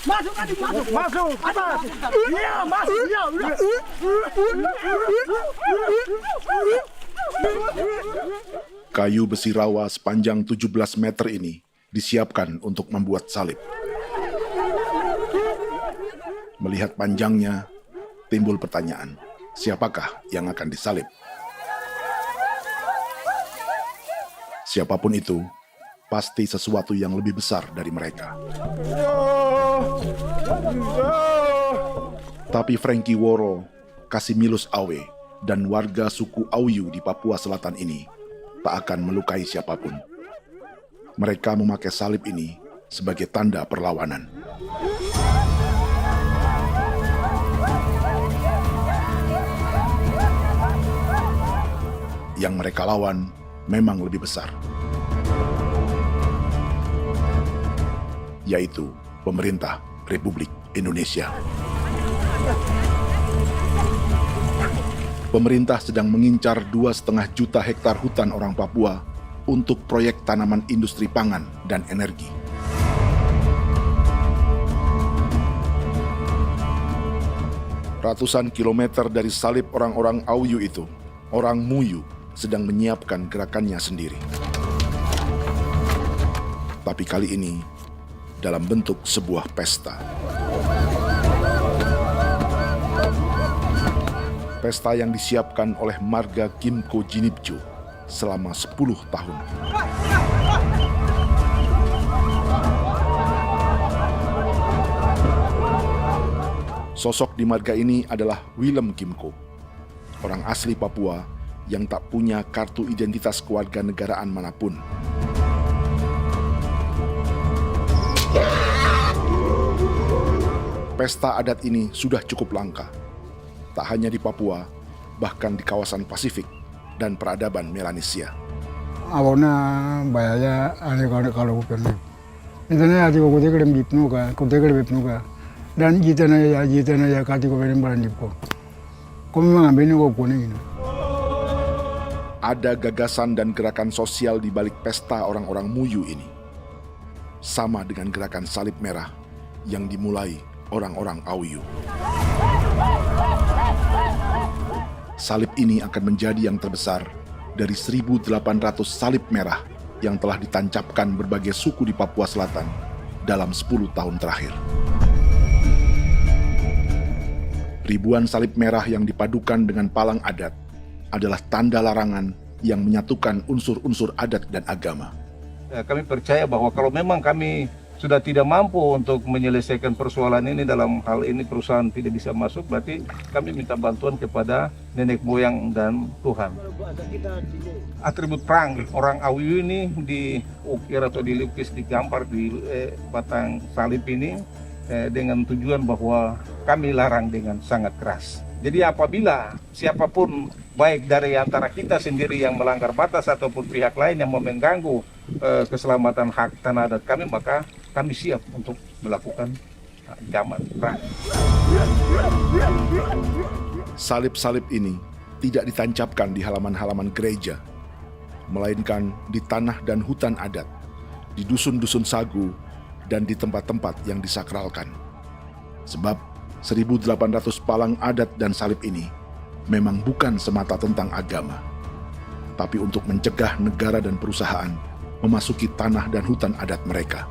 Masuk adik, masuk. Atas. Iya, masuk. Iya, udah. Kayu besi rawa sepanjang 17 meter ini disiapkan untuk membuat salib. Melihat panjangnya, timbul pertanyaan, siapakah yang akan disalib? Siapapun itu, pasti sesuatu yang lebih besar dari mereka. Tapi Frankie Woro, Casimilus Awe, dan warga suku Auyu di Papua Selatan ini tak akan melukai siapapun. Mereka memakai salib ini sebagai tanda perlawanan. Yang mereka lawan memang lebih besar, yaitu pemerintah Republik Indonesia. Pemerintah sedang mengincar 2,5 juta hektar hutan orang Papua untuk proyek tanaman industri pangan dan energi. Ratusan kilometer dari salib orang-orang Auyu itu, orang Muyu sedang menyiapkan gerakannya sendiri. Tapi kali ini dalam bentuk sebuah pesta. Pesta yang disiapkan oleh marga Kimco Jinipjo selama 10 tahun. Sosok di marga ini adalah Willem Kimco, orang asli Papua yang tak punya kartu identitas kewarganegaraan manapun. Pesta adat ini sudah cukup langka, tak hanya di Papua, bahkan di kawasan Pasifik dan peradaban Melanesia. Awalnya bayaya ane kalau bukan. Intinya hati kau tegak bipnuka, dan jitana ya kati kau beri barang dipko. Kau memang ambil kau kuning. Ada gagasan dan gerakan sosial di balik pesta orang-orang Muyu ini, sama dengan gerakan salib merah yang dimulai orang-orang Auyu. Salib ini akan menjadi yang terbesar dari 1.800 salib merah yang telah ditancapkan berbagai suku di Papua Selatan dalam 10 tahun terakhir. Ribuan salib merah yang dipadukan dengan palang adat adalah tanda larangan yang menyatukan unsur-unsur adat dan agama. Kami percaya bahwa kalau memang kami sudah tidak mampu untuk menyelesaikan persoalan ini, dalam hal ini perusahaan tidak bisa masuk, berarti kami minta bantuan kepada nenek moyang dan Tuhan. Atribut perang orang Auyu ini diukir atau dilukis, digambar di batang salib ini dengan tujuan bahwa kami larang dengan sangat keras. Jadi apabila siapapun, baik dari antara kita sendiri yang melanggar batas ataupun pihak lain yang mengganggu keselamatan hak tanah adat kami, maka kami siap untuk melakukan ancaman perang. Salib-salib ini tidak ditancapkan di halaman-halaman gereja, melainkan di tanah dan hutan adat, di dusun-dusun sagu, dan di tempat-tempat yang disakralkan. Sebab 1.800 palang adat dan salib ini memang bukan semata tentang agama, tapi untuk mencegah negara dan perusahaan memasuki tanah dan hutan adat mereka.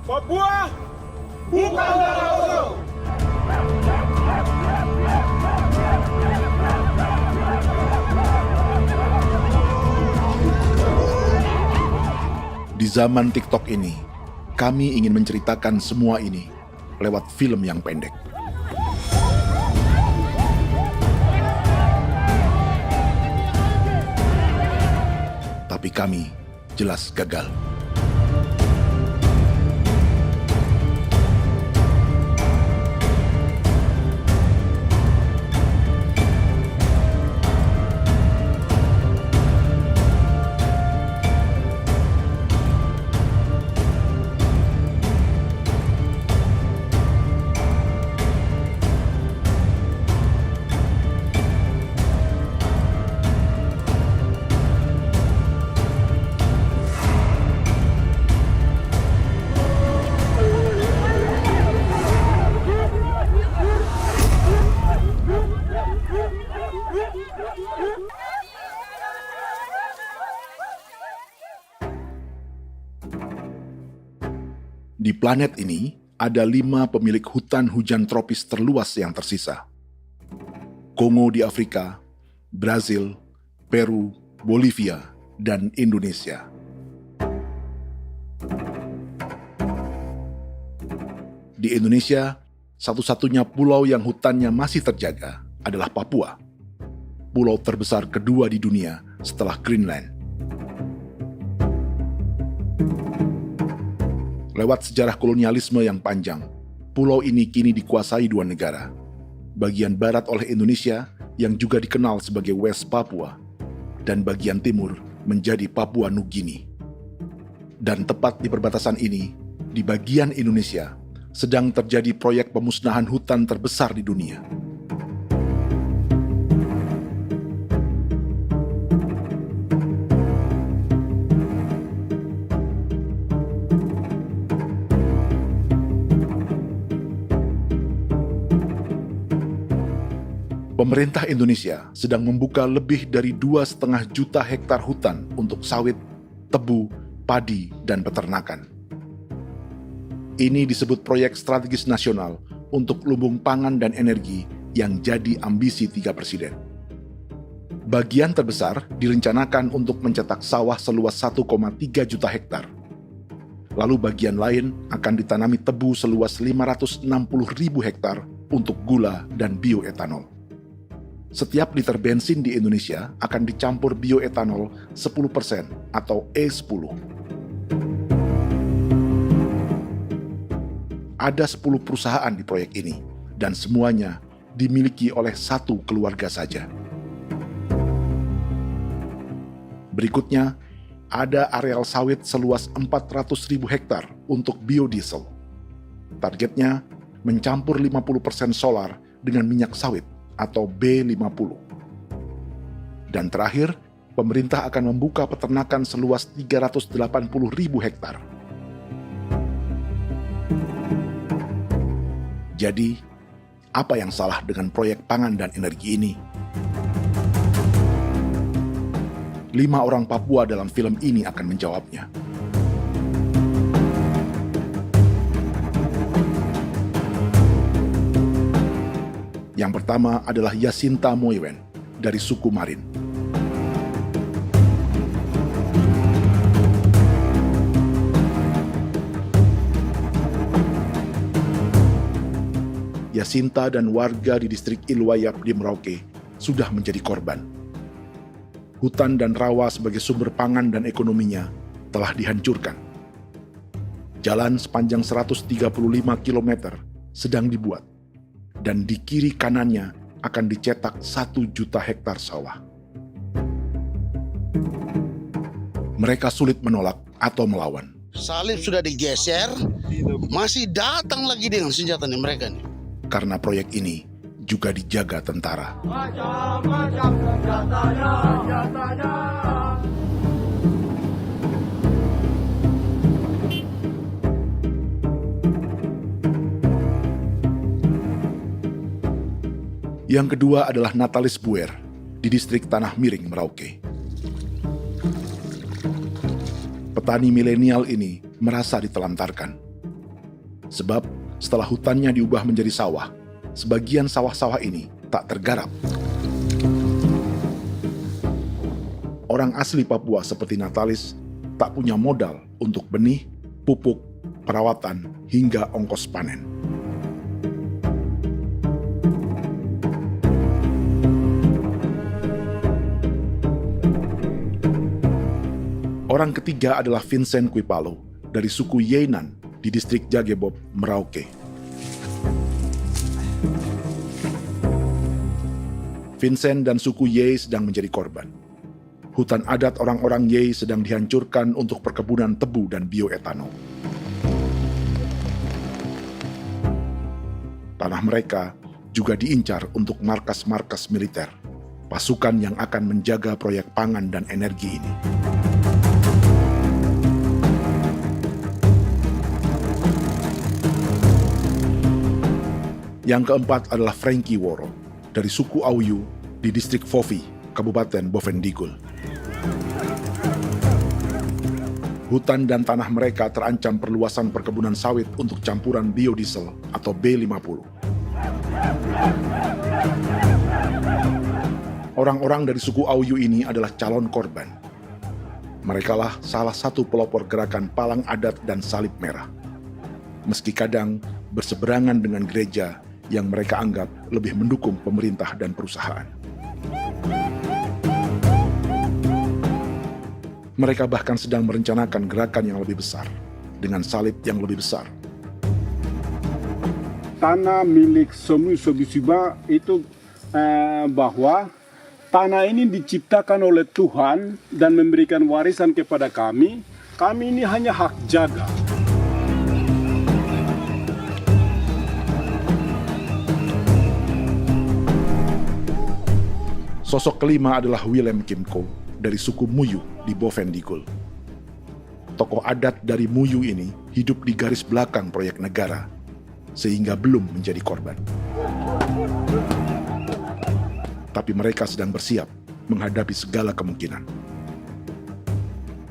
Papua bukan tanah kosong. Di zaman TikTok ini, kami ingin menceritakan semua ini lewat film yang pendek. Tapi kami jelas gagal. Di planet ini, ada 5 pemilik hutan hujan tropis terluas yang tersisa. Kongo di Afrika, Brazil, Peru, Bolivia, dan Indonesia. Di Indonesia, satu-satunya pulau yang hutannya masih terjaga adalah Papua, pulau terbesar kedua di dunia setelah Greenland. Lewat sejarah kolonialisme yang panjang, pulau ini kini dikuasai 2 negara. Bagian barat oleh Indonesia yang juga dikenal sebagai West Papua, dan bagian timur menjadi Papua Nugini. Dan tepat di perbatasan ini, di bagian Indonesia, sedang terjadi proyek pemusnahan hutan terbesar di dunia. Pemerintah Indonesia sedang membuka lebih dari 2,5 juta hektar hutan untuk sawit, tebu, padi, dan peternakan. Ini disebut proyek strategis nasional untuk lumbung pangan dan energi yang jadi ambisi 3 presiden. Bagian terbesar direncanakan untuk mencetak sawah seluas 1,3 juta hektar. Lalu bagian lain akan ditanami tebu seluas 560.000 hektar untuk gula dan bioetanol. Setiap liter bensin di Indonesia akan dicampur bioetanol 10% atau E10. Ada 10 perusahaan di proyek ini, dan semuanya dimiliki oleh 1 keluarga saja. Berikutnya, ada areal sawit seluas 400.000 hektar untuk biodiesel. Targetnya mencampur 50% solar dengan minyak sawit atau B50. Dan terakhir, pemerintah akan membuka peternakan seluas 380.000 hektar. Jadi, apa yang salah dengan proyek pangan dan energi ini? 5 orang Papua dalam film ini akan menjawabnya. Yang pertama adalah Yasinta Moiwen dari suku Marin. Yasinta dan warga di distrik Ilwayap di Merauke sudah menjadi korban. Hutan dan rawa sebagai sumber pangan dan ekonominya telah dihancurkan. Jalan sepanjang 135 km sedang dibuat, dan di kiri kanannya akan dicetak 1 juta hektar sawah. Mereka sulit menolak atau melawan. Salib sudah digeser, masih datang lagi dengan senjatanya mereka nih. Karena proyek ini juga dijaga tentara. Macam-macam senjatanya. Yang kedua adalah Natalis Buer di distrik Tanah Miring, Merauke. Petani milenial ini merasa ditelantarkan. Sebab setelah hutannya diubah menjadi sawah, sebagian sawah-sawah ini tak tergarap. Orang asli Papua seperti Natalis tak punya modal untuk benih, pupuk, perawatan, hingga ongkos panen. Orang ketiga adalah Vincent Kuipalo dari suku Yenan di distrik Jagebob, Merauke. Vincent dan suku Ye sedang menjadi korban. Hutan adat orang-orang Ye sedang dihancurkan untuk perkebunan tebu dan bioetanol. Tanah mereka juga diincar untuk markas-markas militer, pasukan yang akan menjaga proyek pangan dan energi ini. Yang keempat adalah Frankie Woro dari suku Auyu di distrik Fofi, Kabupaten Bovendigul. Hutan dan tanah mereka terancam perluasan perkebunan sawit untuk campuran biodiesel atau B50. Orang-orang dari suku Auyu ini adalah calon korban. Merekalah salah satu pelopor gerakan Palang Adat dan Salib Merah. Meski kadang berseberangan dengan gereja yang mereka anggap lebih mendukung pemerintah dan perusahaan. Mereka bahkan sedang merencanakan gerakan yang lebih besar, dengan salib yang lebih besar. Tanah milik Somu Sobisiba itu bahwa tanah ini diciptakan oleh Tuhan dan memberikan warisan kepada kami. Kami ini hanya hak jaga. Sosok kelima adalah Willem Kimco dari suku Muyu di Bovendigul. Tokoh adat dari Muyu ini hidup di garis belakang proyek negara, sehingga belum menjadi korban. Tapi mereka sedang bersiap menghadapi segala kemungkinan.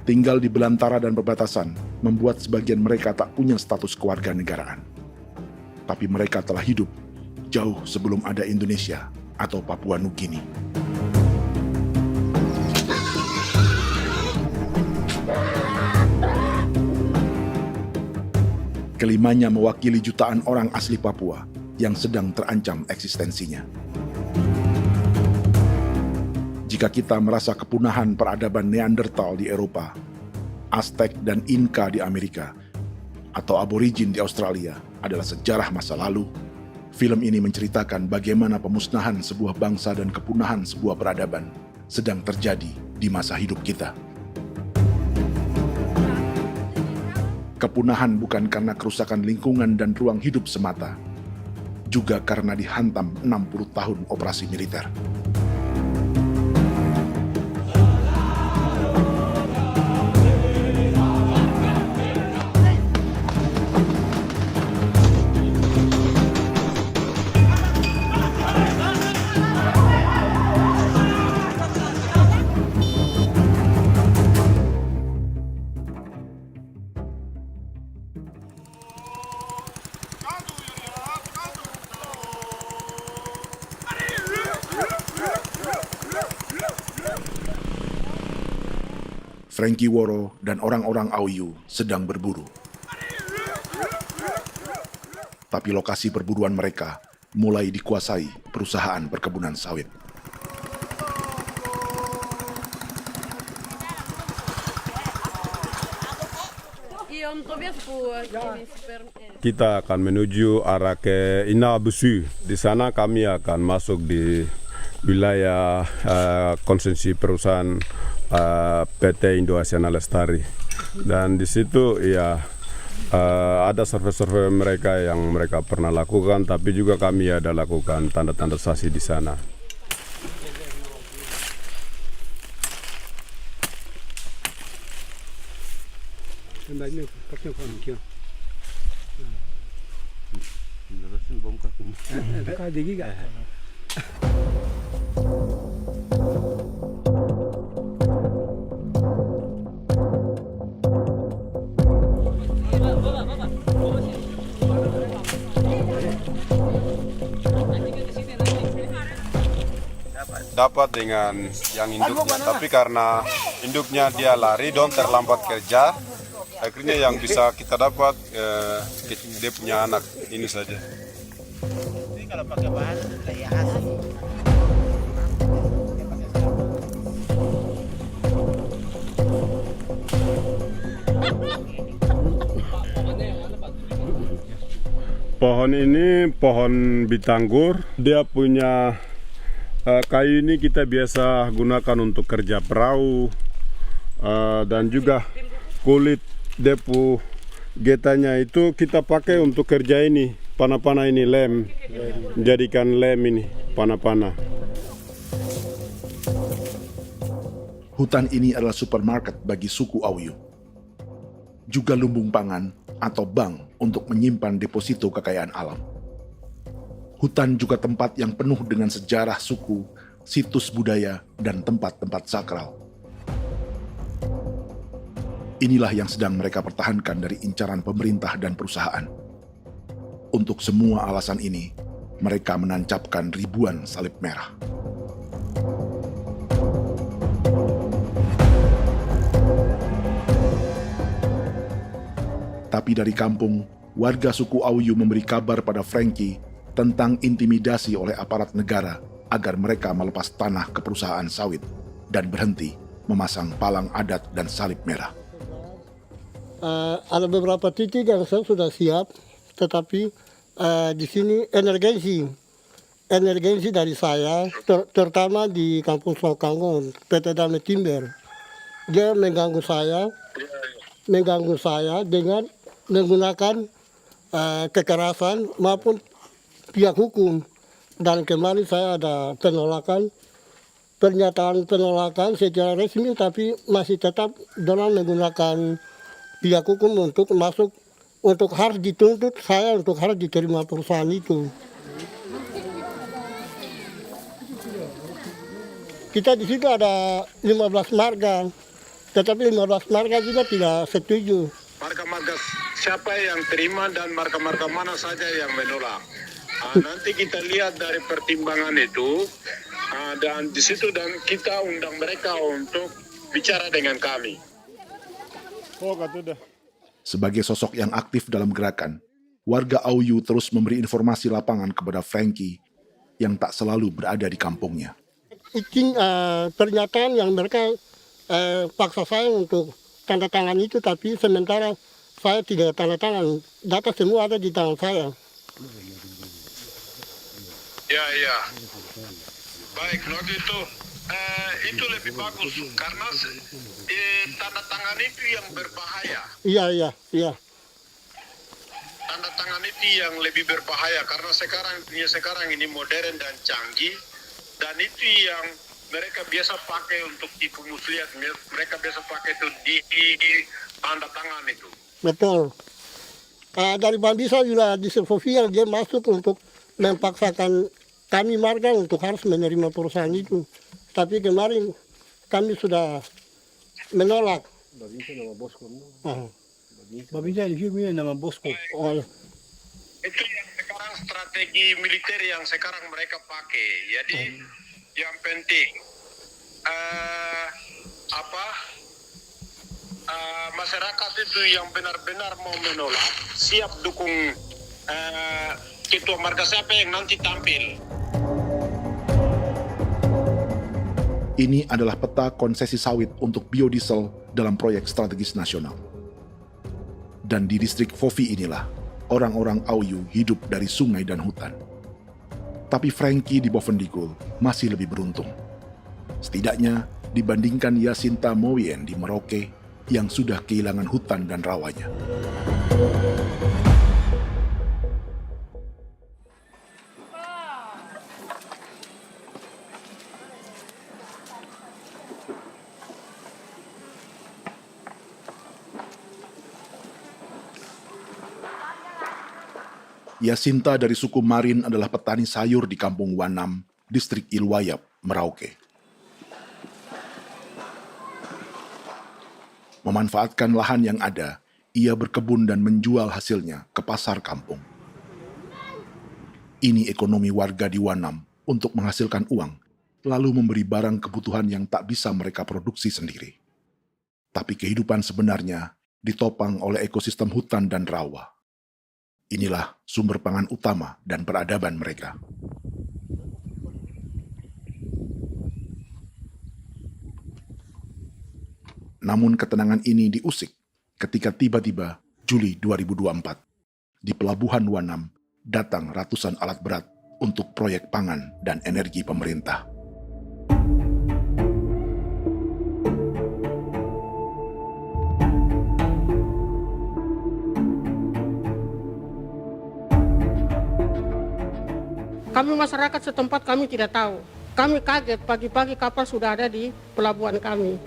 Tinggal di belantara dan perbatasan membuat sebagian mereka tak punya status kewarganegaraan. Tapi mereka telah hidup jauh sebelum ada Indonesia atau Papua Nugini. Kelimanya mewakili jutaan orang asli Papua yang sedang terancam eksistensinya. Jika kita merasa kepunahan peradaban Neanderthal di Eropa, Aztec dan Inca di Amerika, atau aborigin di Australia adalah sejarah masa lalu, film ini menceritakan bagaimana pemusnahan sebuah bangsa dan kepunahan sebuah peradaban sedang terjadi di masa hidup kita. Kepunahan bukan karena kerusakan lingkungan dan ruang hidup semata, juga karena dihantam 60 tahun operasi militer. Frankie Woro dan orang-orang Auyu sedang berburu. Tapi lokasi perburuan mereka mulai dikuasai perusahaan perkebunan sawit. Kita akan menuju arah ke Inabusu. Di sana kami akan masuk di wilayah konsesi perusahaan PT Indo Asiana Lestari, dan di situ ya ada survei-survei mereka yang mereka pernah lakukan, tapi juga kami ada lakukan tanda-tanda saksi di sana. Dapat dengan yang induknya, tapi karena induknya dia lari dan terlambat kerja, akhirnya yang bisa kita dapat dia punya anak ini saja. Ini kalau pakai bahan kayak asli. Pohon ini pohon bitanggur, dia punya kayu ini kita biasa gunakan untuk kerja perahu, dan juga kulit depu getanya itu kita pakai untuk kerja ini, panah-panah ini lem, jadikan lem ini, panah-panah. Hutan ini adalah supermarket bagi suku Auyu. Juga lumbung pangan atau bank untuk menyimpan deposito kekayaan alam. Hutan juga tempat yang penuh dengan sejarah suku, situs budaya, dan tempat-tempat sakral. Inilah yang sedang mereka pertahankan dari incaran pemerintah dan perusahaan. Untuk semua alasan ini, mereka menancapkan ribuan salib merah. Tapi dari kampung, warga suku Auyu memberi kabar pada Frankie tentang intimidasi oleh aparat negara agar mereka melepas tanah ke perusahaan sawit dan berhenti memasang palang adat dan salib merah. Ada beberapa titik yang saya sudah siap, tetapi di sini emergensi dari saya, terutama di Kampung Sokanggon, PT Damai Timber. Dia mengganggu saya dengan menggunakan kekerasan maupun pihak hukum. Dan kemarin saya ada pernyataan penolakan secara resmi, tapi masih tetap dalam menggunakan pihak hukum untuk masuk, untuk harus dituntut saya untuk harus diterima perusahaan itu. Kita di situ ada 15 marga, tetapi 15 marga juga tidak setuju. Marga-marga siapa yang terima dan marga-marga mana saja yang menolak. Nanti kita lihat dari pertimbangan itu, dan di situ dan kita undang mereka untuk bicara dengan kami. Sebagai sosok yang aktif dalam gerakan, warga Auyu terus memberi informasi lapangan kepada Frankie yang tak selalu berada di kampungnya. Pernyataan yang mereka paksa saya untuk tanda tangan itu, tapi sementara saya tidak tanda tangan. Data semua ada di tangan saya. Ya. Baik, kalau gitu itu lebih bagus karena tanda tangan itu yang berbahaya. Iya. Tanda tangan itu yang lebih berbahaya karena sekarang ini modern dan canggih, dan itu yang mereka biasa pakai untuk tipu muslihat. Mereka biasa pakai itu di tanda tangan itu. Betul. Dari Bambisa juga di Sofia dia masuk untuk memaksakan kami marga untuk harus menerima perusahaan itu. Tapi kemarin kami sudah menolak. Babinsa di sini nama bosku. Itu yang sekarang strategi militer yang sekarang mereka pakai. Jadi yang penting masyarakat itu yang benar-benar mau menolak siap dukung ketua marga siapa yang nanti tampil. Ini adalah peta konsesi sawit untuk biodiesel dalam proyek strategis nasional. Dan di distrik Fofi inilah orang-orang Auyu hidup dari sungai dan hutan. Tapi Frankie di Bovendigul masih lebih beruntung. Setidaknya dibandingkan Yasinta Mowien di Merauke yang sudah kehilangan hutan dan rawanya. Yasinta dari suku Marin adalah petani sayur di Kampung Wanam, distrik Ilwayap, Merauke. Memanfaatkan lahan yang ada, ia berkebun dan menjual hasilnya ke pasar kampung. Ini ekonomi warga di Wanam untuk menghasilkan uang, lalu memberi barang kebutuhan yang tak bisa mereka produksi sendiri. Tapi kehidupan sebenarnya ditopang oleh ekosistem hutan dan rawa. Inilah sumber pangan utama dan peradaban mereka. Namun ketenangan ini diusik ketika tiba-tiba Juli 2024 di Pelabuhan Wanam datang ratusan alat berat untuk proyek pangan dan energi pemerintah. Kami masyarakat setempat kami tidak tahu. Kami kaget pagi-pagi kapal sudah ada di pelabuhan kami.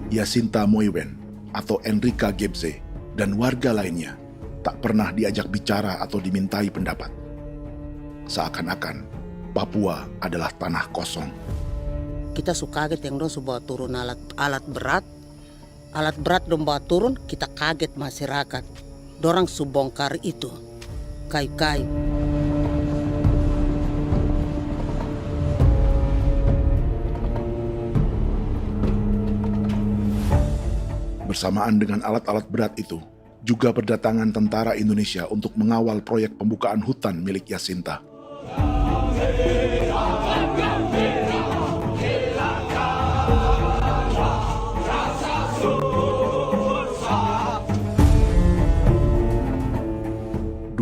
Yasinta Mowien atau Enrika Gebze dan warga lainnya tak pernah diajak bicara atau dimintai pendapat. seakan-akan Papua adalah tanah kosong. Kita suka kaget yang dong bawa turun alat berat dong bawa turun, kita kaget masyarakat. Dorang subongkar itu kayu-kayu. Bersamaan dengan alat-alat berat itu, juga berdatangan tentara Indonesia untuk mengawal proyek pembukaan hutan milik Jacinta.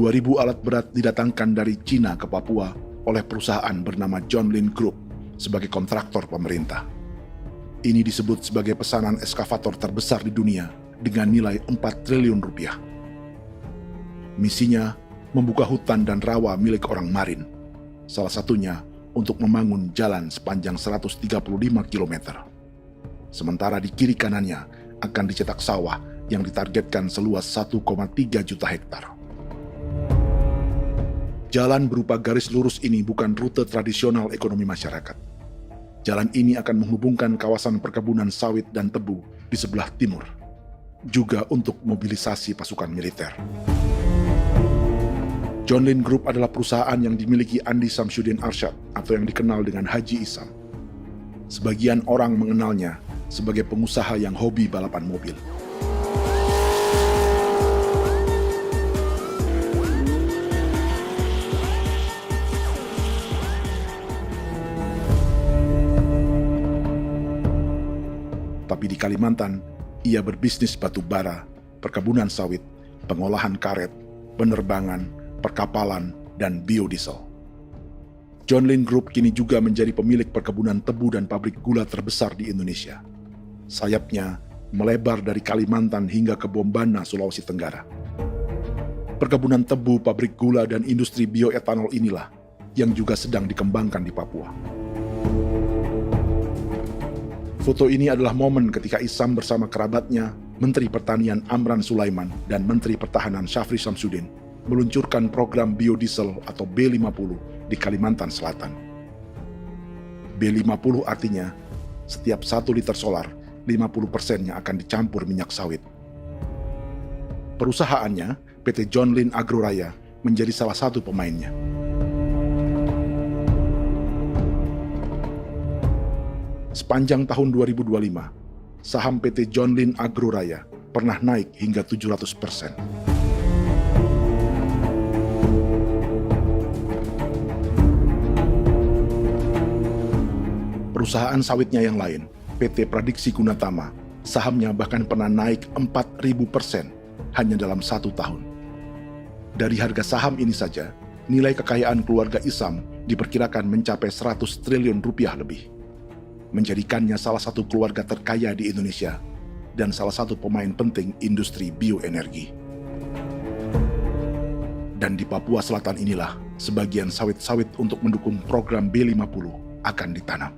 Ribu alat berat didatangkan dari Cina ke Papua oleh perusahaan bernama John Lin Group sebagai kontraktor pemerintah. Ini disebut sebagai pesanan eskavator terbesar di dunia dengan nilai 4 triliun rupiah. Misinya membuka hutan dan rawa milik orang Marin, salah satunya untuk membangun jalan sepanjang 135 km. Sementara di kiri kanannya akan dicetak sawah yang ditargetkan seluas 1,3 juta hektar. Jalan berupa garis lurus ini bukan rute tradisional ekonomi masyarakat. Jalan ini akan menghubungkan kawasan perkebunan sawit dan tebu di sebelah timur, juga untuk mobilisasi pasukan militer. John Lin Group adalah perusahaan yang dimiliki Andi Samsudin Arsyad atau yang dikenal dengan Haji Isam. Sebagian orang mengenalnya sebagai pengusaha yang hobi balapan mobil. Tapi di Kalimantan, ia berbisnis batu bara, perkebunan sawit, pengolahan karet, penerbangan, perkapalan, dan biodiesel. John Lin Group kini juga menjadi pemilik perkebunan tebu dan pabrik gula terbesar di Indonesia. Sayapnya melebar dari Kalimantan hingga ke Bombana, Sulawesi Tenggara. Perkebunan tebu, pabrik gula, dan industri bioetanol inilah yang juga sedang dikembangkan di Papua. Foto ini adalah momen ketika Isam bersama kerabatnya, Menteri Pertanian Amran Sulaiman dan Menteri Pertahanan Syafri Samsudin meluncurkan program biodiesel atau B50 di Kalimantan Selatan. B50 artinya setiap 1 liter solar, 50%-nya akan dicampur minyak sawit. Perusahaannya, PT John Lin Agroraya, menjadi salah satu pemainnya. Sepanjang tahun 2025, saham PT John Lin Agroraya pernah naik hingga 700%. Perusahaan sawitnya yang lain, PT Pradiksi Gunatama, sahamnya bahkan pernah naik 4.000% hanya dalam 1 tahun. Dari harga saham ini saja, nilai kekayaan keluarga Isam diperkirakan mencapai 100 triliun rupiah lebih, menjadikannya salah satu keluarga terkaya di Indonesia dan salah satu pemain penting industri bioenergi. Dan di Papua Selatan inilah sebagian sawit-sawit untuk mendukung program B50 akan ditanam.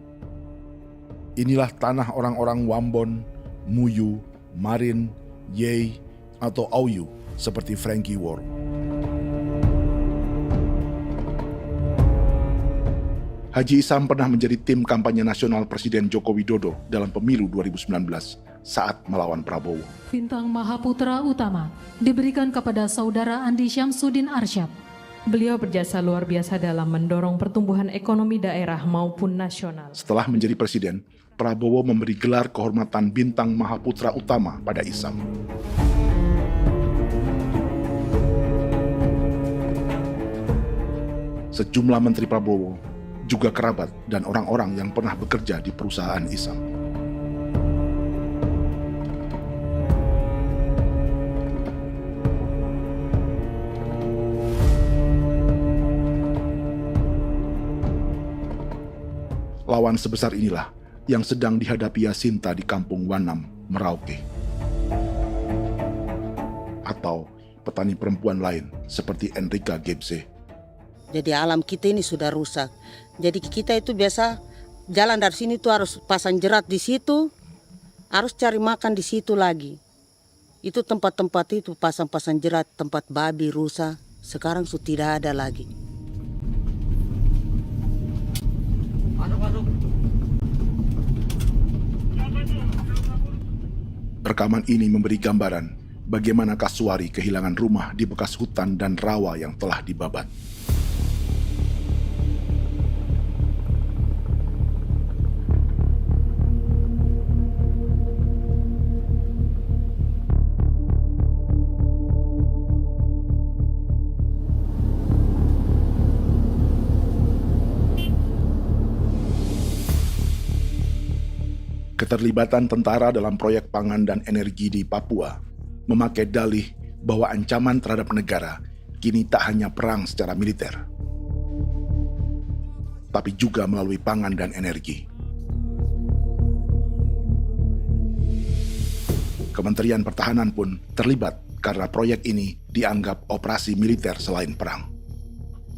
Inilah tanah orang-orang Wambon, Muyu, Marin, Yei, atau Auyu seperti Frankie Wor. Haji Isam pernah menjadi tim kampanye nasional Presiden Joko Widodo dalam pemilu 2019 saat melawan Prabowo. Bintang Mahaputra Utama diberikan kepada Saudara Andi Syamsuddin Arsyad. Beliau berjasa luar biasa dalam mendorong pertumbuhan ekonomi daerah maupun nasional. Setelah menjadi presiden, Prabowo memberi gelar kehormatan Bintang Mahaputra Utama pada Isam. Sejumlah menteri Prabowo, juga kerabat dan orang-orang yang pernah bekerja di perusahaan Isam. Lawan sebesar inilah yang sedang dihadapi Jacinta di kampung Wanam, Merauke. Atau petani perempuan lain seperti Enrika Gebze. Jadi alam kita ini sudah rusak. Jadi kita itu biasa jalan dari sini tuh harus pasang jerat di situ, harus cari makan di situ lagi. Itu tempat-tempat itu pasang-pasang jerat, tempat babi, rusa, sekarang sudah tidak ada lagi. Rekaman ini memberi gambaran bagaimana Kasuari kehilangan rumah di bekas hutan dan rawa yang telah dibabat. Keterlibatan tentara dalam proyek pangan dan energi di Papua memakai dalih bahwa ancaman terhadap negara kini tak hanya perang secara militer, tapi juga melalui pangan dan energi. Kementerian Pertahanan pun terlibat karena proyek ini dianggap operasi militer selain perang.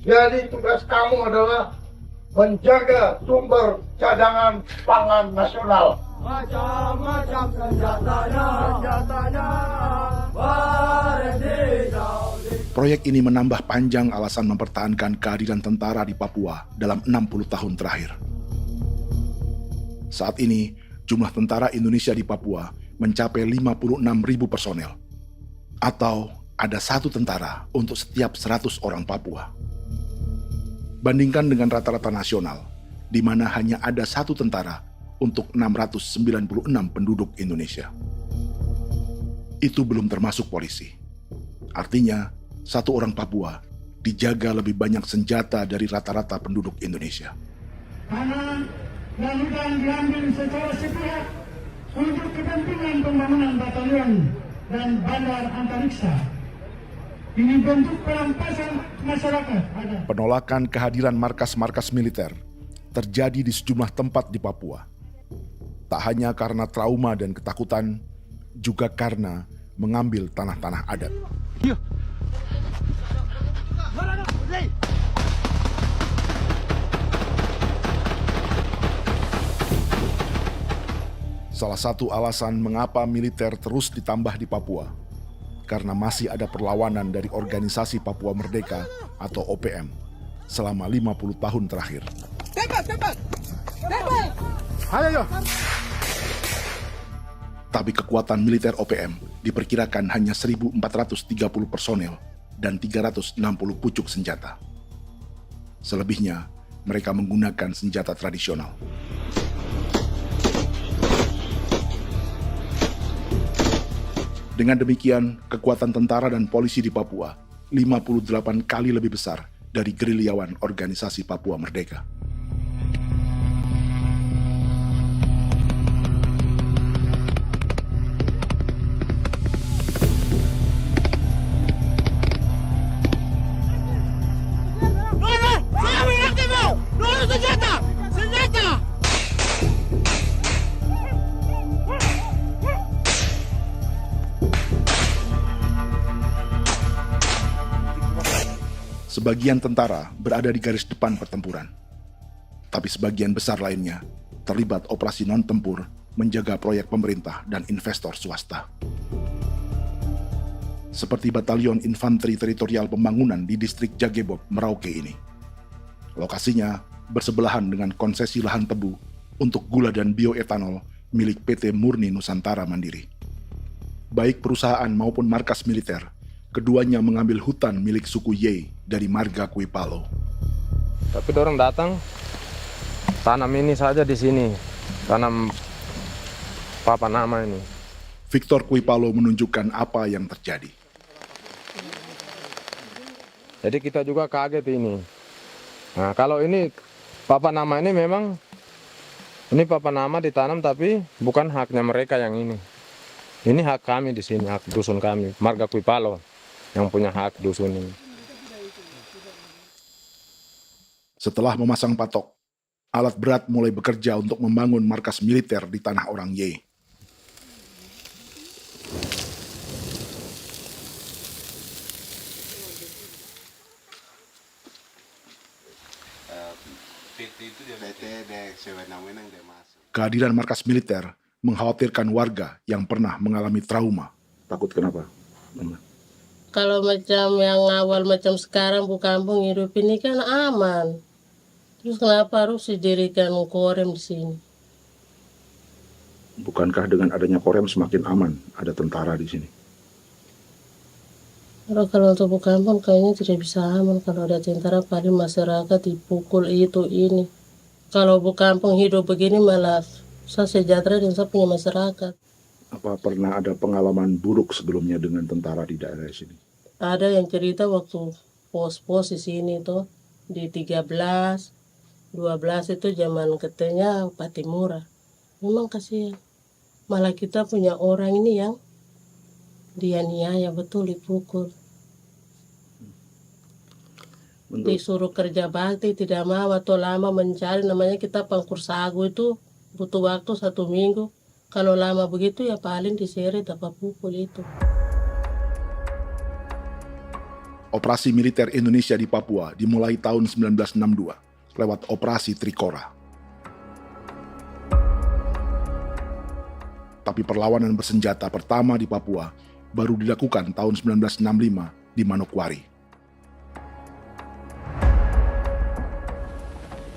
Jadi tugas kamu adalah menjaga sumber cadangan pangan nasional. Macam-macam senjatanya, Proyek ini menambah panjang alasan mempertahankan kehadiran tentara di Papua dalam 60 tahun terakhir. Saat ini, jumlah tentara Indonesia di Papua mencapai 56.000 personel, atau ada 1 tentara untuk setiap 100 orang Papua. Bandingkan dengan rata-rata nasional, di mana hanya ada 1 tentara untuk 696 penduduk Indonesia. Itu belum termasuk polisi. Artinya, 1 orang Papua dijaga lebih banyak senjata dari rata-rata penduduk Indonesia. Tanah dan hutan diambil secara sepihak untuk kepentingan pembangunan batalion dan bandar antariksa. Ini bentuk perampasan masyarakat. Penolakan kehadiran markas-markas militer terjadi di sejumlah tempat di Papua. Tak hanya karena trauma dan ketakutan, juga karena mengambil tanah-tanah adat. Salah satu alasan mengapa militer terus ditambah di Papua, karena masih ada perlawanan dari Organisasi Papua Merdeka atau OPM selama 50 tahun terakhir. Tembak! Ayo! Tapi kekuatan militer OPM diperkirakan hanya 1.430 personel dan 360 pucuk senjata. Selebihnya, mereka menggunakan senjata tradisional. Dengan demikian, kekuatan tentara dan polisi di Papua 58 kali lebih besar dari gerilyawan Organisasi Papua Merdeka. Sebagian tentara berada di garis depan pertempuran, tapi sebagian besar lainnya terlibat operasi non-tempur menjaga proyek pemerintah dan investor swasta. Seperti Batalion Infanteri Teritorial Pembangunan di distrik Jagebob, Merauke ini. Lokasinya bersebelahan dengan konsesi lahan tebu untuk gula dan bioetanol milik PT Murni Nusantara Mandiri. Baik perusahaan maupun markas militer, keduanya mengambil hutan milik suku Ye dari marga Kuipalo. Tapi orang datang tanam ini saja di sini, tanam papan nama ini. Victor Kuipalo menunjukkan apa yang terjadi. Jadi kita juga kaget ini. Nah, kalau ini papan nama ini memang ini papan nama ditanam tapi bukan haknya mereka yang ini. Ini hak kami di sini, hak dusun kami, marga Kuipalo yang punya hak dusun ini. Setelah memasang patok, alat berat mulai bekerja untuk membangun markas militer di tanah orang Ye. Kehadiran markas militer mengkhawatirkan warga yang pernah mengalami trauma. Takut kenapa? Kalau macam yang awal macam sekarang Bu Kampung hidup ini kan aman. Terus kenapa harus didirikan korem di sini? Bukankah dengan adanya korem semakin aman, ada tentara di sini? Kalau untuk kampung kayaknya tidak bisa aman kalau ada tentara, paling masyarakat dipukul itu ini. Kalau kampung hidup begini malah saya sejahtera dan saya punya masyarakat. Apa pernah ada pengalaman buruk sebelumnya dengan tentara di daerah sini? Ada yang cerita waktu pos-pos di sini tuh di 13, 12 itu zaman katanya Patimura. Memang kasihan. Malah kita punya orang ini yang dianiaya betul, dipukul. Disuruh kerja bakti tidak mau atau lama mencari, namanya kita pangkur sagu itu butuh waktu 1 minggu. Kalau lama begitu ya paling diseret apa pukul itu. Operasi militer Indonesia di Papua dimulai tahun 1962 lewat Operasi Trikora. Tapi perlawanan bersenjata pertama di Papua baru dilakukan tahun 1965 di Manokwari.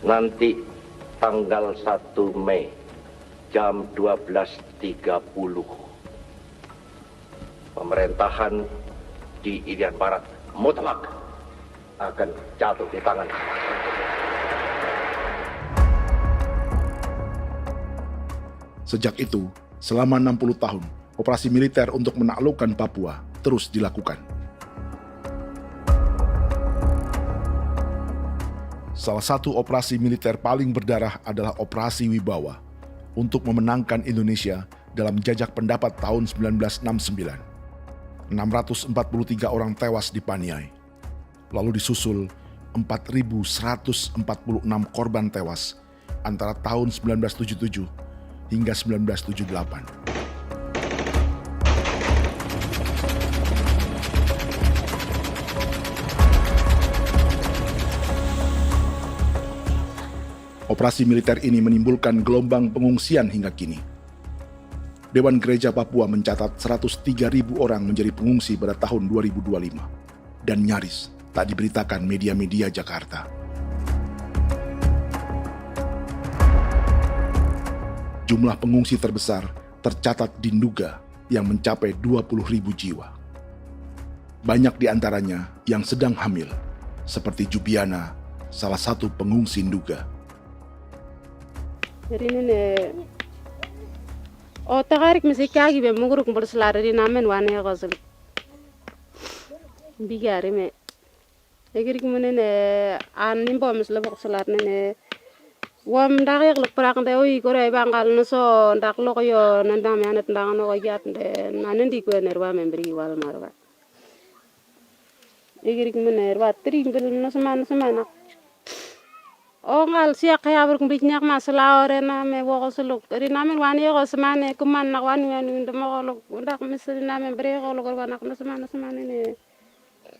Nanti tanggal 1 Mei jam 12.30 pemerintahan di Irian Barat mutlak akan jatuh di tangan. Sejak itu, selama 60 tahun, operasi militer untuk menaklukkan Papua terus dilakukan. Salah satu operasi militer paling berdarah adalah Operasi Wibawa untuk memenangkan Indonesia dalam jajak pendapat tahun 1969. 643 orang tewas di Paniai. Lalu disusul 4.146 korban tewas antara tahun 1977 hingga 1978. Operasi militer ini menimbulkan gelombang pengungsian hingga kini. Dewan Gereja Papua mencatat 103.000 orang menjadi pengungsi pada tahun 2025 dan nyaris tak diberitakan media-media Jakarta. Jumlah pengungsi terbesar tercatat di Nduga yang mencapai 20.000 jiwa. Banyak di antaranya yang sedang hamil, seperti Jubiana, salah satu pengungsi Nduga. Otakarik mesti kagi be muguruk berselari di namen wane gosel bigari me egirik munene an nimbo mesle berselar nene wam darik lek prak de oi gore bangal no so ndak lo yo nandam yanet ndang no yat de nanen di ko nerwa membri wal marwa egirik munene wa tri mbel no semana o ngal siak ya ber kumbik nyak masala ore na me wo solo ri na men wani ko semane kuman nak wani wani ndem ko lo ndak misri na men bre ko lo ko nak na semane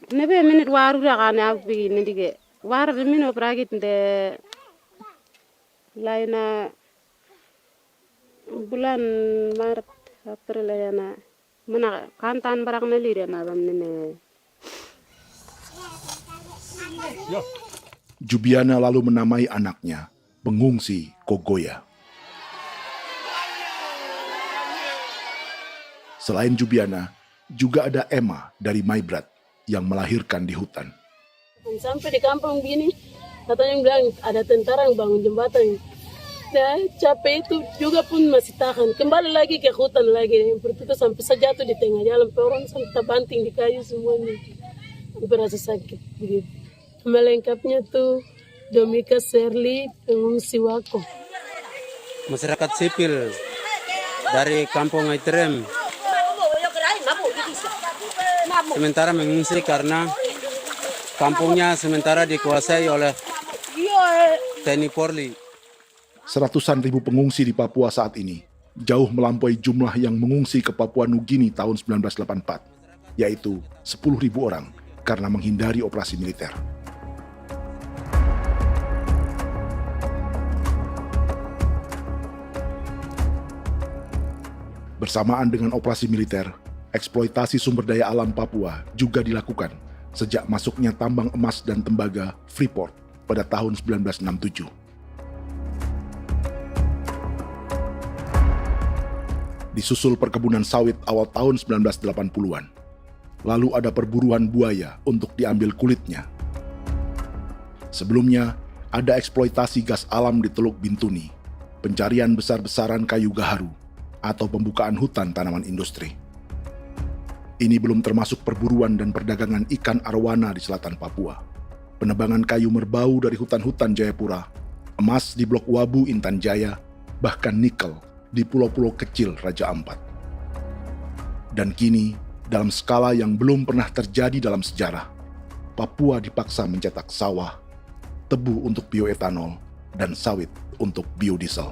ne be minute waru ra kana bi ni dige war de mino pragit de laina bulan maret april ya na mana kantan barak na lire na bam ne Jubiana lalu menamai anaknya pengungsi Kogoya. Selain Jubiana, juga ada Emma dari Maibrat yang melahirkan di hutan. Sampai di kampung begini, katanya bilang ada tentara yang bangun jembatan. Ya, capek itu juga pun masih tahan. Kembali lagi ke hutan lagi. Seperti itu sampai saya jatuh di tengah jalan. Orang sampai terbanting di kayu semuanya. Berasa sakit begitu. Melengkapnya tuh Domika Serli, pengungsi Wako. Masyarakat sipil dari kampung Aitrem sementara mengungsi karena kampungnya sementara dikuasai oleh TNI Polri. Seratusan ribu pengungsi di Papua saat ini jauh melampaui jumlah yang mengungsi ke Papua Nugini tahun 1984, yaitu 10.000 orang karena menghindari operasi militer. Bersamaan dengan operasi militer, eksploitasi sumber daya alam Papua juga dilakukan sejak masuknya tambang emas dan tembaga Freeport pada tahun 1967. Disusul perkebunan sawit awal tahun 1980-an. Lalu ada perburuan buaya untuk diambil kulitnya. Sebelumnya, ada eksploitasi gas alam di Teluk Bintuni, pencarian besar-besaran kayu gaharu, atau pembukaan hutan tanaman industri. Ini belum termasuk perburuan dan perdagangan ikan arwana di selatan Papua, penebangan kayu merbau dari hutan-hutan Jayapura, emas di Blok Wabu Intan Jaya, bahkan nikel di pulau-pulau kecil Raja Ampat. Dan kini, dalam skala yang belum pernah terjadi dalam sejarah, Papua dipaksa mencetak sawah, tebu untuk bioetanol, dan sawit untuk biodiesel.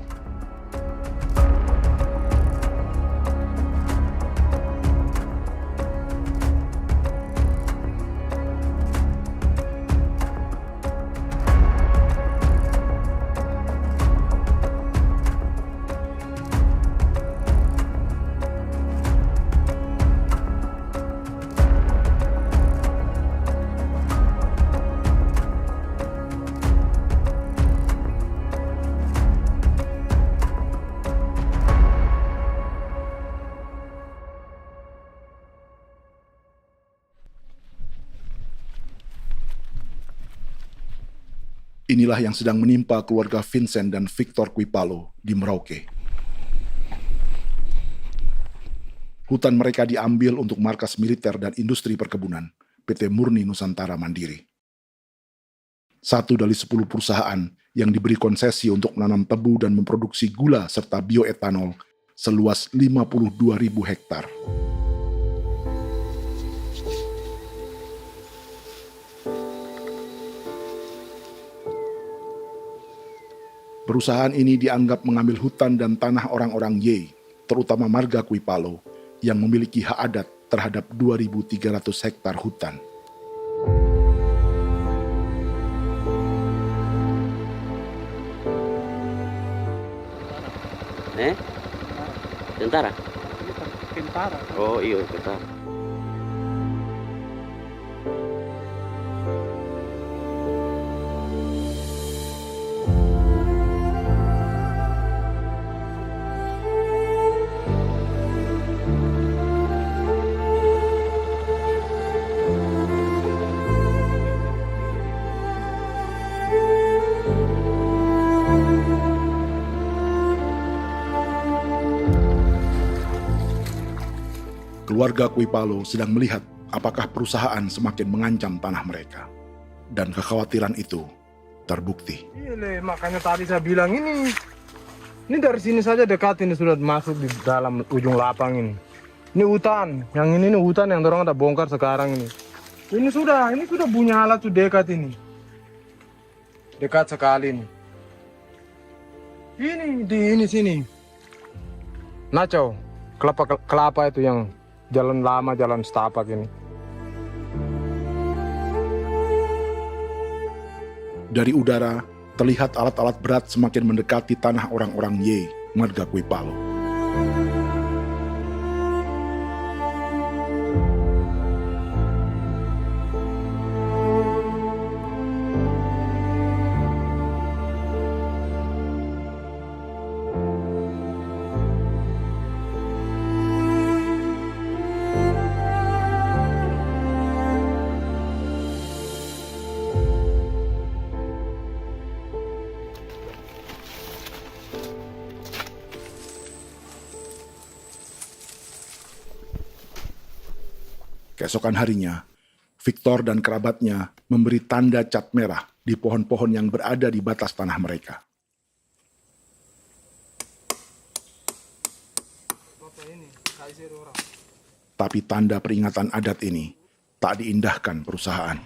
Inilah yang sedang menimpa keluarga Vincent dan Victor Kuipalo di Merauke. Hutan mereka diambil untuk markas militer dan industri perkebunan, PT Murni Nusantara Mandiri. 1 dari 10 perusahaan yang diberi konsesi untuk menanam tebu dan memproduksi gula serta bioetanol seluas 52.000 hektar. Perusahaan ini dianggap mengambil hutan dan tanah orang-orang Ye, terutama marga Kuipalo, yang memiliki hak adat terhadap 2.300 hektar hutan. Tentara? Tentara. Oh iya, tentara. Keluarga Kuipalo sedang melihat apakah perusahaan semakin mengancam tanah mereka. Dan kekhawatiran itu terbukti. Iya, makanya tadi saya bilang ini dari sini saja dekat ini sudah masuk di dalam ujung lapang ini. Ini hutan, yang ini hutan yang dorong ada bongkar sekarang ini. Ini sudah punya alat tuh dekat ini. Dekat sekali ini. Ini di sini. Nacau, kelapa itu yang jalan lama, jalan setapak ini. Dari udara, terlihat alat-alat berat semakin mendekati tanah orang-orang Ye, marga Kuipalo. Keesokan harinya, Victor dan kerabatnya memberi tanda cat merah di pohon-pohon yang berada di batas tanah mereka. Tapi tanda peringatan adat ini tak diindahkan perusahaan.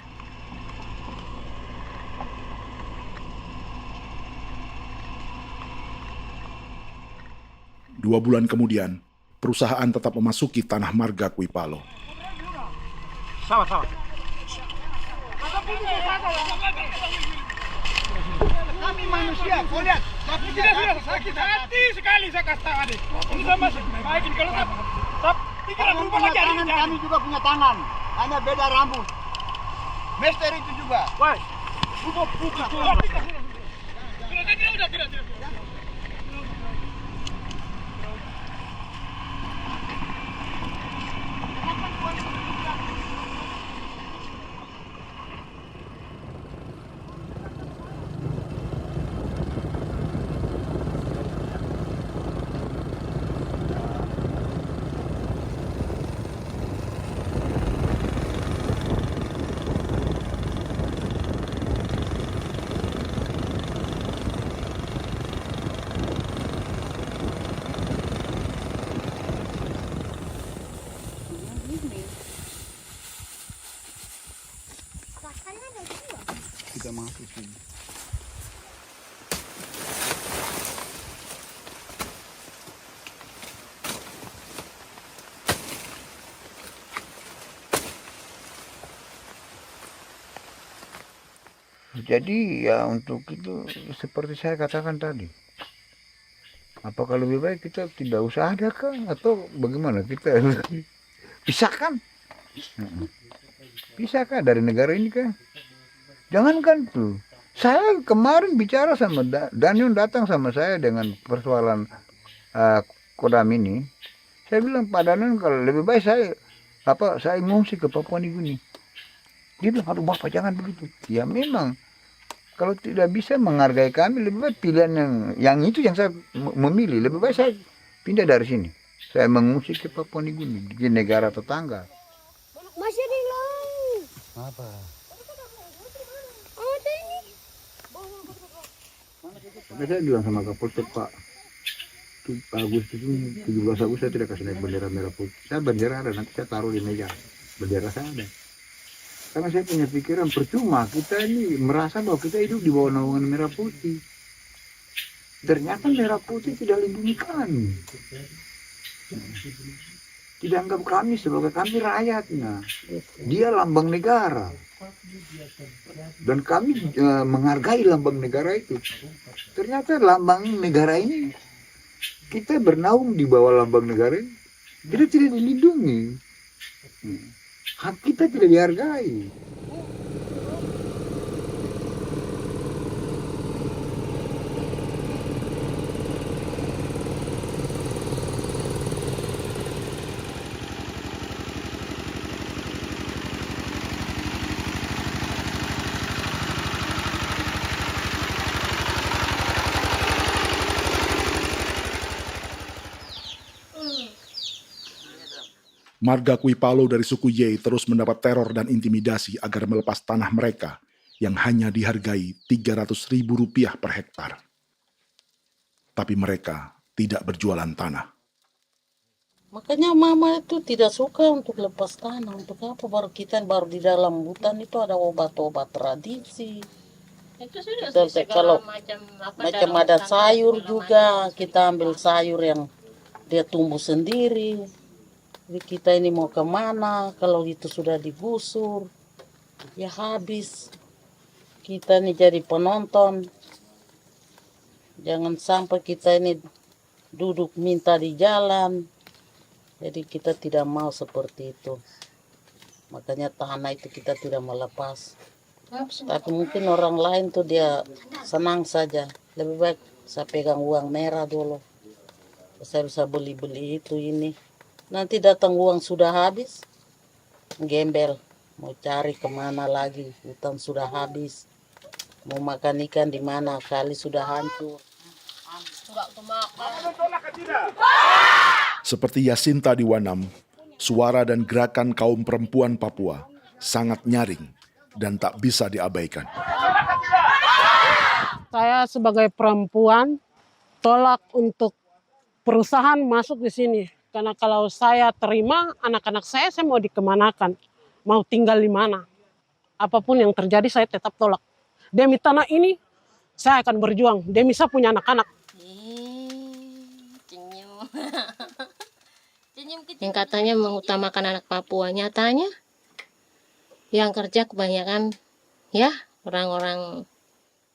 Dua bulan kemudian, perusahaan tetap memasuki tanah marga Kuipalo. Sama-sama. Kami manusia, kau lihat. Tapi sudah sakit hati sekali saya kasih tahu adik. Ini sama baik ini kalau pikiran berubah lagi hari ini. Kami juga punya tangan, hanya beda rambut. Mister itu juga. Woi, Kita masuk sini. Jadi ya untuk itu seperti saya katakan tadi, apakah lebih baik kita tidak usah ada kah atau bagaimana, kita pisahkan, pisahkan dari negara ini kah? Jangankan tuh, saya kemarin bicara sama Daniel, datang sama saya dengan persoalan Kodam ini. Saya bilang, Pak Daniel, kalau lebih baik saya ngungsi ke Papua Nugini. Dia bilang, aduh Bapak jangan begitu. Ya memang, kalau tidak bisa menghargai kami, lebih baik pilihan yang itu yang saya memilih. Lebih baik saya pindah dari sini. Saya mengungsi ke Papua Nugini, di negara tetangga. Masih di laut. Apa? Saya bilang sama Kapolsek, Pak Agustus ini 17 Agustus saya tidak kasih naik bendera merah putih. Saya bendera ada, nanti saya taruh di meja. Bendera saya ada. Karena saya punya pikiran percuma kita ini merasa bahwa kita hidup di bawah naungan merah putih. Ternyata merah putih tidak lindungi kami. Tidak anggap kami sebagai kami rakyatnya. Dia lambang negara. Dan kami menghargai lambang negara itu. Ternyata lambang negara ini, kita bernaung di bawah lambang negara ini, kita tidak dilindungi. Hak kita tidak dihargai. Marga Kuipalo dari suku Ye terus mendapat teror dan intimidasi agar melepas tanah mereka yang hanya dihargai Rp300.000 per hektar. Tapi mereka tidak berjualan tanah. Makanya mama itu tidak suka untuk lepas tanah. Untuk apa? Baru di dalam hutan itu ada obat-obat tradisi. Itu sudah Kalau macam ada sayur juga, kita ambil sayur yang dia tumbuh sendiri. Jadi kita ini mau kemana, kalau itu sudah digusur, ya habis. Kita ini jadi penonton. Jangan sampai kita ini duduk minta di jalan. Jadi kita tidak mau seperti itu. Makanya tanah itu kita tidak melepas. Tapi mungkin orang lain tuh dia senang saja. Lebih baik saya pegang uang merah dulu. Saya bisa beli-beli itu ini. Nanti datang uang sudah habis, gembel, mau cari kemana lagi, hutan sudah habis, mau makan ikan di mana, kali sudah hancur. Seperti Yasinta di Wanam, suara dan gerakan kaum perempuan Papua sangat nyaring dan tak bisa diabaikan. Saya sebagai perempuan tolak untuk perusahaan masuk di sini. Karena kalau saya terima anak-anak saya mau dikemanakan, mau tinggal di mana. Apapun yang terjadi saya tetap tolak. Demi tanah ini saya akan berjuang, demi saya punya anak-anak. Yang katanya mengutamakan anak Papua, nyatanya yang kerja kebanyakan ya orang-orang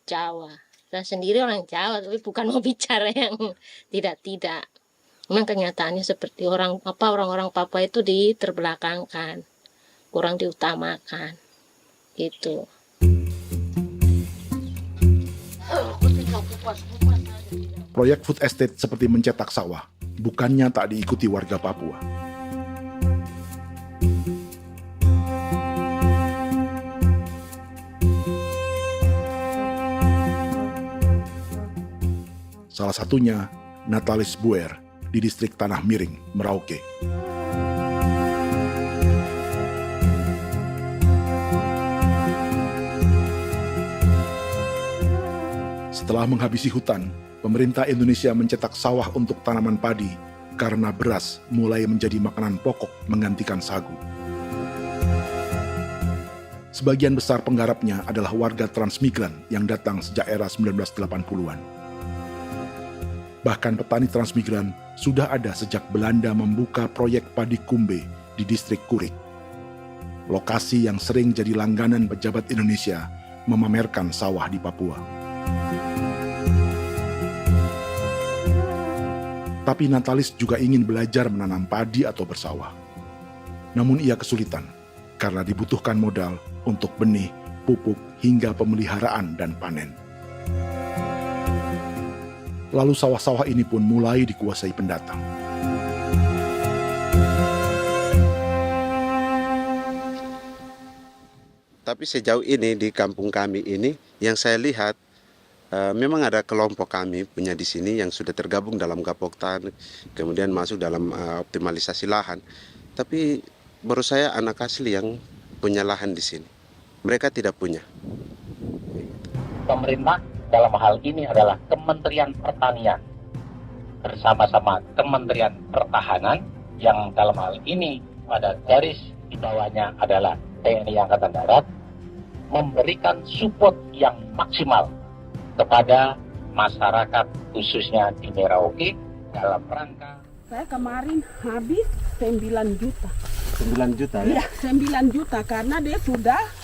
Jawa. Saya sendiri orang Jawa, tapi bukan mau bicara yang tidak-tidak. Memang kenyataannya seperti orang-orang Papua itu diterbelakangkan, kurang diutamakan, gitu. Proyek food estate seperti mencetak sawah bukannya tak diikuti warga Papua. Salah satunya Natalis Buer di distrik Tanah Miring, Merauke. Setelah menghabisi hutan, pemerintah Indonesia mencetak sawah untuk tanaman padi karena beras mulai menjadi makanan pokok menggantikan sagu. Sebagian besar penggarapnya adalah warga transmigran yang datang sejak era 1980-an. Bahkan petani transmigran sudah ada sejak Belanda membuka proyek padi kumbe di distrik Kurik. Lokasi yang sering jadi langganan pejabat Indonesia memamerkan sawah di Papua. Tapi Natalis juga ingin belajar menanam padi atau bersawah. Namun ia kesulitan karena dibutuhkan modal untuk benih, pupuk, hingga pemeliharaan dan panen. Lalu sawah-sawah ini pun mulai dikuasai pendatang. Tapi sejauh ini di kampung kami ini yang saya lihat memang ada kelompok kami punya di sini yang sudah tergabung dalam Gapoktan, kemudian masuk dalam optimalisasi lahan. Tapi menurut saya anak asli yang punya lahan di sini. Mereka tidak punya. Pemerintah dalam hal ini adalah Kementerian Pertanian bersama-sama Kementerian Pertahanan yang dalam hal ini pada garis di bawahnya adalah TNI Angkatan Darat memberikan support yang maksimal kepada masyarakat khususnya di Merauke dalam rangka. Saya kemarin habis 9 juta. 9 juta Iya, ya? 9 juta karena dia sudah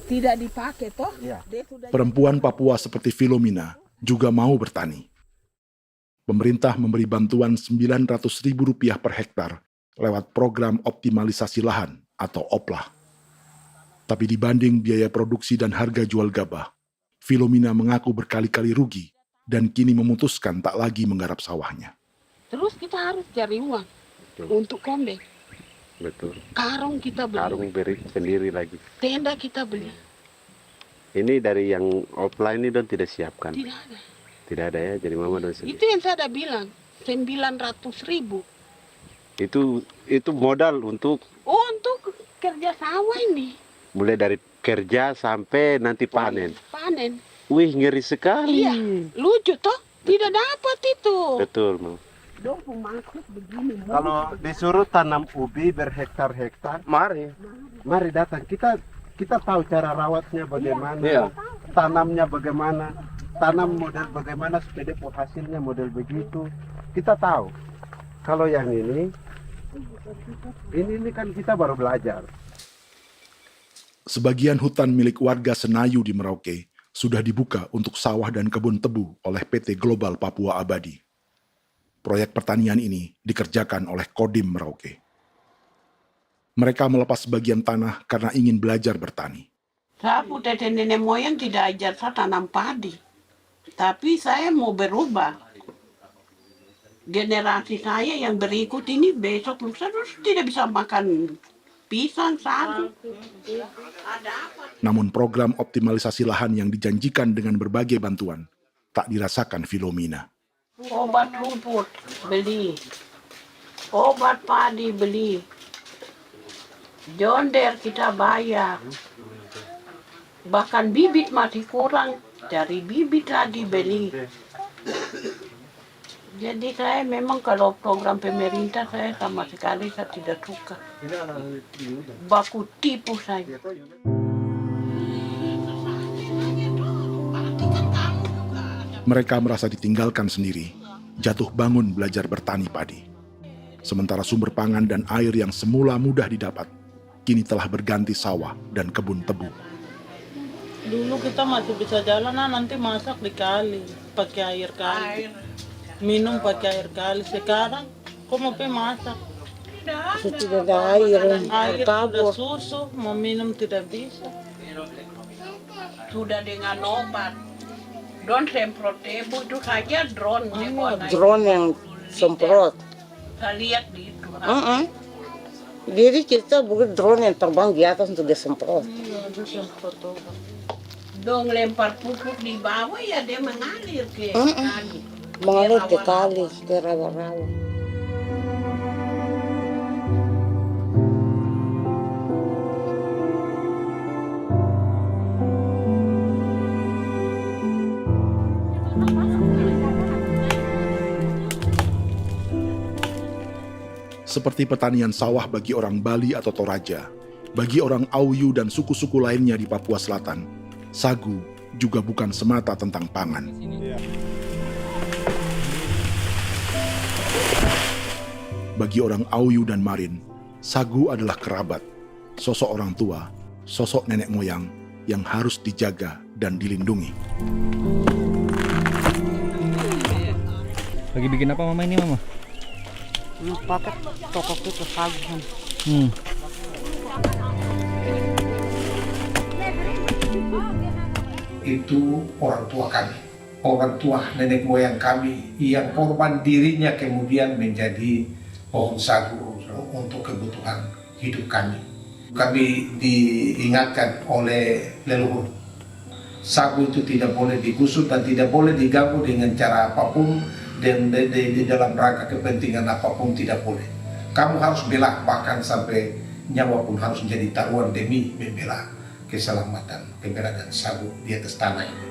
tidak dipakai toh. Ya. Perempuan Papua seperti Filomina juga mau bertani. Pemerintah memberi bantuan Rp900.000 per hektar lewat program optimalisasi lahan atau OPLAH. Tapi dibanding biaya produksi dan harga jual gabah, Filomina mengaku berkali-kali rugi dan kini memutuskan tak lagi menggarap sawahnya. Terus kita harus cari uang untuk kombe. Betul. Karung kita beli. Karung beri sendiri lagi. Tenda kita beli. Ini dari yang offline ini don tidak siapkan. Tidak ada. Tidak ada ya, jadi mama don sendiri. Itu yang saya ada bilang, 900.000. Itu modal untuk kerja sawah ini. Mulai dari kerja sampai nanti panen. Panen. Wih, ngeri sekali. Iya, lucu toh? Tidak dapat itu. Betul, Mam. Kalau disuruh tanam ubi berhektar-hektar, mari datang. Kita tahu cara rawatnya bagaimana, iya. Tanamnya bagaimana, tanam model bagaimana supaya hasilnya model begitu. Kita tahu. Kalau yang ini kan kita baru belajar. Sebagian hutan milik warga Senayu di Merauke sudah dibuka untuk sawah dan kebun tebu oleh PT Global Papua Abadi. Proyek pertanian ini dikerjakan oleh Kodim Merauke. Mereka melepas sebagian tanah karena ingin belajar bertani. Saya punya nenek moyang tidak ajar saya tanam padi. Tapi saya mau berubah. Generasi saya yang berikut ini besok lusa tidak bisa makan pisang, sagu. Namun program optimalisasi lahan yang dijanjikan dengan berbagai bantuan tak dirasakan Filomina. Obat rumput beli, obat padi beli, jonder kita bayar, bahkan bibit masih kurang, cari bibit lagi beli. Jadi saya memang kalau program pemerintah saya sama sekali saya tidak suka. Baku tipu saya. Mereka merasa ditinggalkan sendiri, jatuh bangun belajar bertani padi. Sementara sumber pangan dan air yang semula mudah didapat, kini telah berganti sawah dan kebun tebu. Dulu kita masih bisa jalan, nanti masak di kali, pakai air kali. Minum pakai air kali. Sekarang, kok mau masak? Tidak ada air. Air sudah susu, mau minum tidak bisa. Sudah dengan obat. Drone semprot debu itu saja drone. Drone yang semprot. Saya lihat di itu. Jadi kita bukan drone yang terbang di atas untuk disemprot. Dong lempar pupuk di bawah ya dia mengalir ke kali. Mengalir ke kali, ke rawa-rawa. Seperti pertanian sawah bagi orang Bali atau Toraja, bagi orang Auyu dan suku-suku lainnya di Papua Selatan, sagu juga bukan semata tentang pangan. Bagi orang Auyu dan Marin, sagu adalah kerabat, sosok orang tua, sosok nenek moyang yang harus dijaga dan dilindungi. Lagi bikin apa mama ini mama? Pakai tokok itu sagu. Itu orang tua kami, orang tua nenek moyang kami yang korban dirinya kemudian menjadi pohon sagu untuk kebutuhan hidup kami. Kami diingatkan oleh leluhur, sagu itu tidak boleh digusur dan tidak boleh diganggu dengan cara apapun, dan di dalam rangka kepentingan apapun tidak boleh. Kamu harus bela, bahkan sampai nyawa pun harus menjadi taruhan demi membela keselamatan keberadaan sagu di atas tanah ini.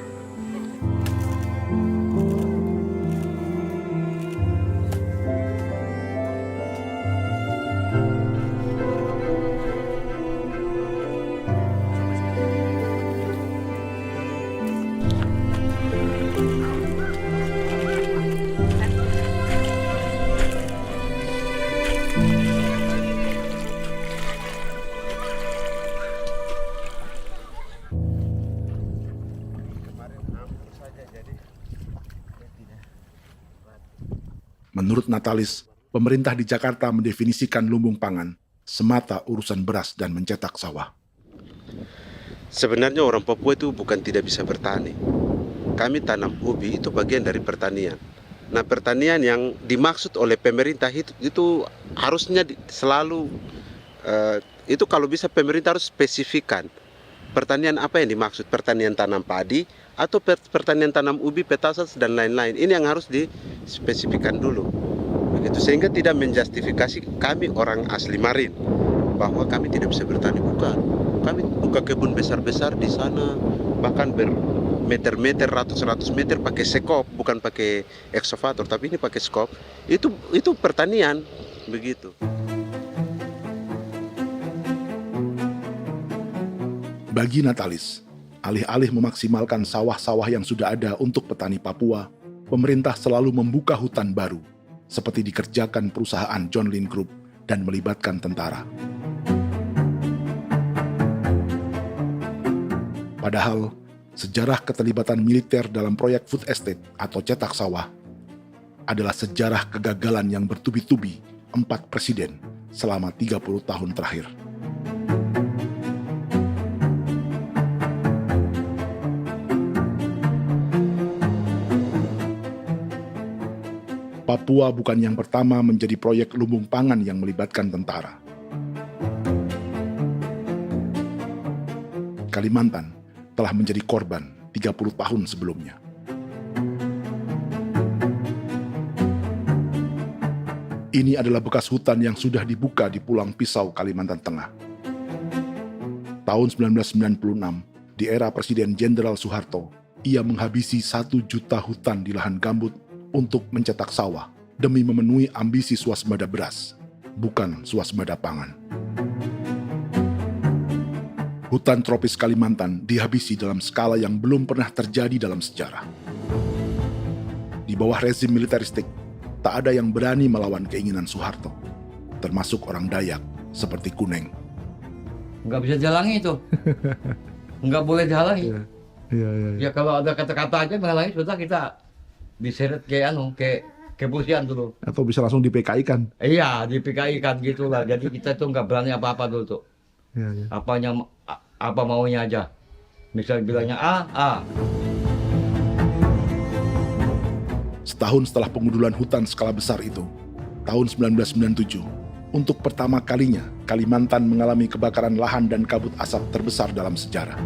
Menurut Natalis, pemerintah di Jakarta mendefinisikan lumbung pangan semata urusan beras dan mencetak sawah. Sebenarnya orang Papua itu bukan tidak bisa bertani. Kami tanam ubi itu bagian dari pertanian. Nah, pertanian yang dimaksud oleh pemerintah itu harusnya selalu itu kalau bisa pemerintah harus spesifikkan pertanian apa yang dimaksud, pertanian tanam padi atau pertanian tanam ubi, petasan dan lain-lain. Ini yang harus dispesifikkan dulu. Begitu, sehingga tidak menjustifikasi kami orang asli Marin bahwa kami tidak bisa bertani, bukan. Kami buka kebun besar-besar di sana, bahkan bermeter-meter, ratus-ratus meter pakai sekop, bukan pakai ekskavator, tapi ini pakai skop. Itu pertanian, begitu. Bagi Natalis, alih-alih memaksimalkan sawah-sawah yang sudah ada untuk petani Papua, pemerintah selalu membuka hutan baru, seperti dikerjakan perusahaan John Lynn Group dan melibatkan tentara. Padahal, sejarah keterlibatan militer dalam proyek food estate atau cetak sawah adalah sejarah kegagalan yang bertubi-tubi 4 presiden selama 30 tahun terakhir. Papua bukan yang pertama menjadi proyek lumbung pangan yang melibatkan tentara. Kalimantan telah menjadi korban 30 tahun sebelumnya. Ini adalah bekas hutan yang sudah dibuka di Pulang Pisau, Kalimantan Tengah. Tahun 1996, di era Presiden Jenderal Soeharto, ia menghabisi 1 juta hutan di lahan gambut untuk mencetak sawah demi memenuhi ambisi swasembada beras, bukan swasembada pangan. Hutan tropis Kalimantan dihabisi dalam skala yang belum pernah terjadi dalam sejarah. Di bawah rezim militeristik, tak ada yang berani melawan keinginan Soeharto, termasuk orang Dayak seperti Kuneng. Nggak bisa dihalangi itu. Nggak boleh dihalangi. Ya kalau ada kata-kata aja menghalangi, sudah kita diseret ke kepolisian dulu. Atau bisa langsung di PKI-kan. Iya, di PKI-kan gitulah. Jadi kita tuh nggak berani apa-apa dulu tuh. Ya. Apa maunya aja. Misal bilangnya A. Setahun setelah pengundulan hutan skala besar itu, tahun 1997, untuk pertama kalinya Kalimantan mengalami kebakaran lahan dan kabut asap terbesar dalam sejarah.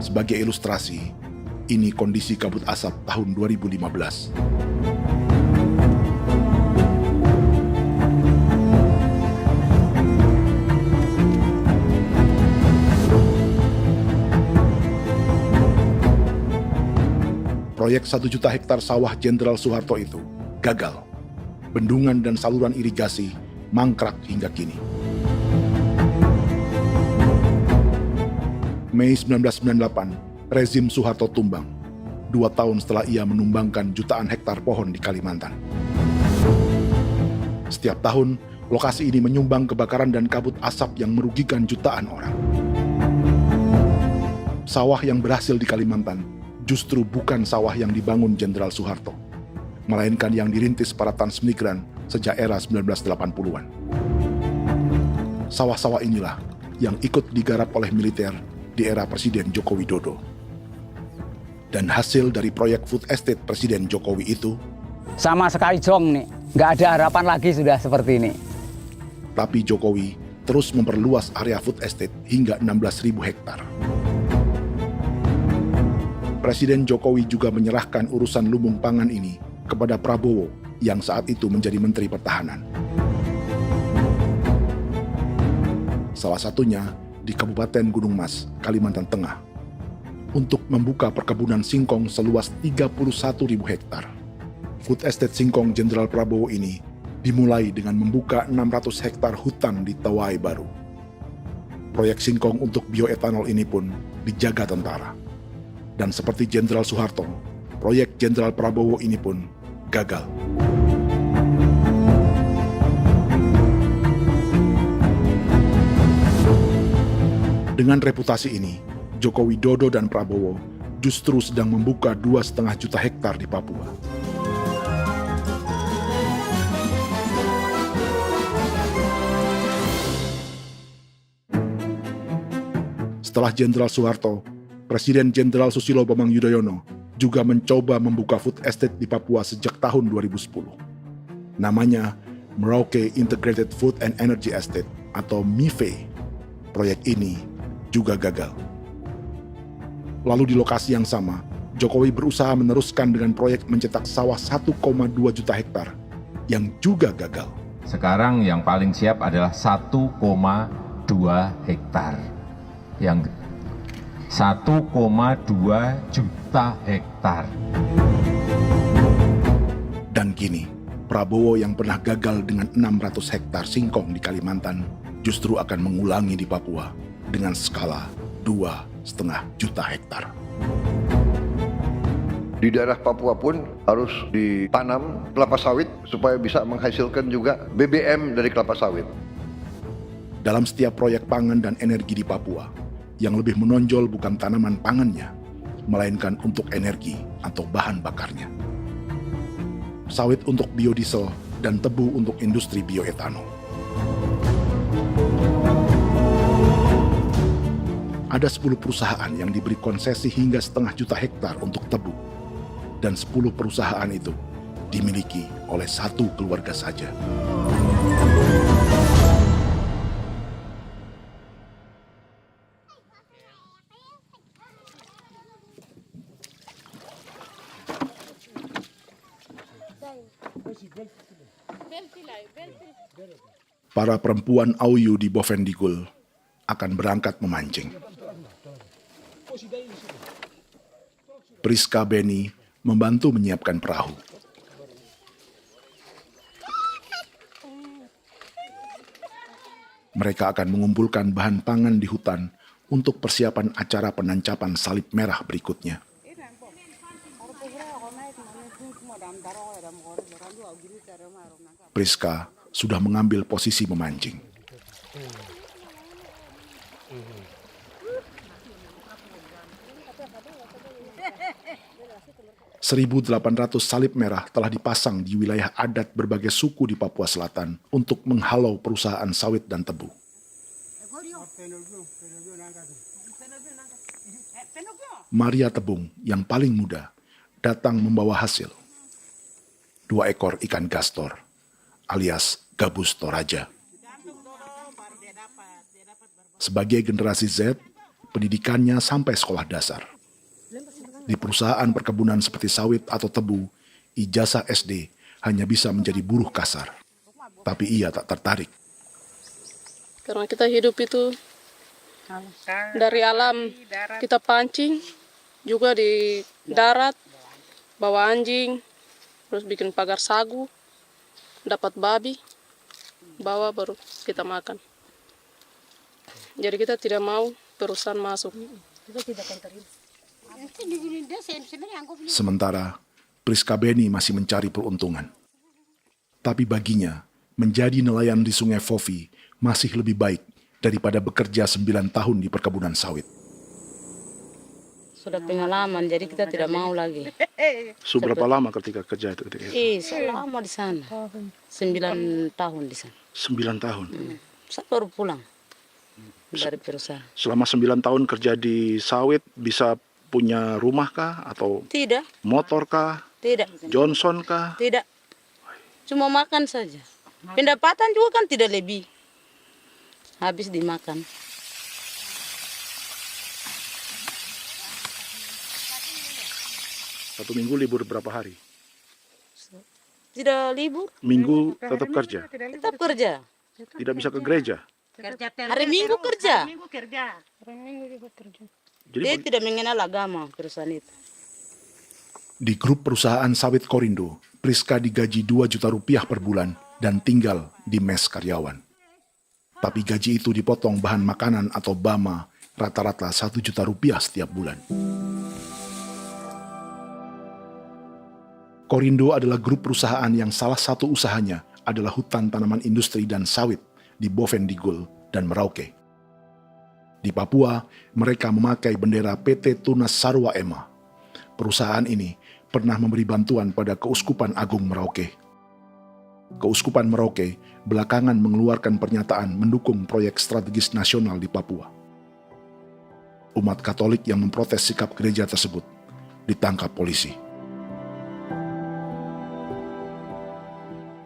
Sebagai ilustrasi, ini kondisi kabut asap tahun 2015. Proyek 1 juta hektar sawah Jenderal Soeharto itu gagal. Bendungan dan saluran irigasi mangkrak hingga kini. Mei 1998, rezim Soeharto tumbang, 2 tahun setelah ia menumbangkan jutaan hektar pohon di Kalimantan. Setiap tahun, lokasi ini menyumbang kebakaran dan kabut asap yang merugikan jutaan orang. Sawah yang berhasil di Kalimantan justru bukan sawah yang dibangun Jenderal Soeharto, melainkan yang dirintis para transmigran sejak era 1980-an. Sawah-sawah inilah yang ikut digarap oleh militer di era Presiden Joko Widodo. Dan hasil dari proyek food estate Presiden Jokowi itu sama sekali jong nih, nggak ada harapan lagi sudah seperti ini. Tapi Jokowi terus memperluas area food estate hingga 16.000 hektar. Presiden Jokowi juga menyerahkan urusan lumbung pangan ini kepada Prabowo yang saat itu menjadi Menteri Pertahanan. Salah satunya di Kabupaten Gunung Mas, Kalimantan Tengah, untuk membuka perkebunan singkong seluas 31.000 hektar. Food Estate Singkong Jenderal Prabowo ini dimulai dengan membuka 600 hektar hutan di Tawai Baru. Proyek singkong untuk bioetanol ini pun dijaga tentara. Dan seperti Jenderal Soeharto, proyek Jenderal Prabowo ini pun gagal. Dengan reputasi ini, Joko Widodo dan Prabowo justru sedang membuka 2,5 juta hektar di Papua. Setelah Jenderal Soeharto, Presiden Jenderal Susilo Bambang Yudhoyono juga mencoba membuka food estate di Papua sejak tahun 2010. Namanya Merauke Integrated Food and Energy Estate atau MIFE. Proyek ini juga gagal. Lalu di lokasi yang sama, Jokowi berusaha meneruskan dengan proyek mencetak sawah 1,2 juta hektar yang juga gagal. Sekarang yang paling siap adalah 1,2 hektar. Yang 1,2 juta hektar. Dan kini, Prabowo yang pernah gagal dengan 600 hektar singkong di Kalimantan justru akan mengulangi di Papua dengan skala 2,5 juta hektar. Di daerah Papua pun harus ditanam kelapa sawit supaya bisa menghasilkan juga BBM dari kelapa sawit. Dalam setiap proyek pangan dan energi di Papua, yang lebih menonjol bukan tanaman pangannya, melainkan untuk energi atau bahan bakarnya. Sawit untuk biodiesel dan tebu untuk industri bioetanol. Ada 10 perusahaan yang diberi konsesi hingga 0,5 juta hektar untuk tebu. Dan 10 perusahaan itu dimiliki oleh 1 keluarga saja. Para perempuan Auyu di Bovendigul akan berangkat memancing. Priska Beni membantu menyiapkan perahu. Mereka akan mengumpulkan bahan pangan di hutan untuk persiapan acara penancapan salib merah berikutnya. Priska sudah mengambil posisi memancing. 1.800 salib merah telah dipasang di wilayah adat berbagai suku di Papua Selatan untuk menghalau perusahaan sawit dan tebu. Maria Tebung yang paling muda datang membawa hasil. 2 ekor ikan gastor alias gabus toraja. Sebagai generasi Z, pendidikannya sampai sekolah dasar. Di perusahaan perkebunan seperti sawit atau tebu, ijazah SD hanya bisa menjadi buruh kasar. Tapi ia tak tertarik. Karena kita hidup itu dari alam, kita pancing, juga di darat, bawa anjing, terus bikin pagar sagu, dapat babi, bawa baru kita makan. Jadi kita tidak mau perusahaan masuk. Sementara Priska Beni masih mencari peruntungan. Tapi baginya, menjadi nelayan di Sungai Fofi masih lebih baik daripada bekerja 9 tahun di perkebunan sawit. Sudah pengalaman, jadi kita tidak mau lagi. Seberapa lama ketika kerja itu? Selama di sana. 9 tahun di sana. 9 tahun? Saya baru pulang dari perusahaan. Selama 9 tahun kerja di sawit, bisa punya rumah kah? Atau Tidak. motor kah? Tidak. Johnson kah? Tidak. Cuma makan saja. Pendapatan juga kan tidak lebih. Habis dimakan. Satu minggu libur berapa hari? Tidak libur. Minggu tetap kerja? Tetap kerja. Tidak bisa ke gereja? Hari Minggu kerja. Hari Minggu juga kerja. Dia tidak mengenal agama perusahaan itu. Di grup perusahaan sawit Korindo, Priska digaji 2 juta rupiah per bulan dan tinggal di mes karyawan. Tapi gaji itu dipotong bahan makanan atau BAMA rata-rata 1 juta rupiah setiap bulan. Korindo adalah grup perusahaan yang salah satu usahanya adalah hutan tanaman industri dan sawit di Bovendigul dan Merauke. Di Papua, mereka memakai bendera PT Tunas Sarwa Ema. Perusahaan ini pernah memberi bantuan pada Keuskupan Agung Merauke. Keuskupan Merauke belakangan mengeluarkan pernyataan mendukung proyek strategis nasional di Papua. Umat Katolik yang memprotes sikap gereja tersebut ditangkap polisi.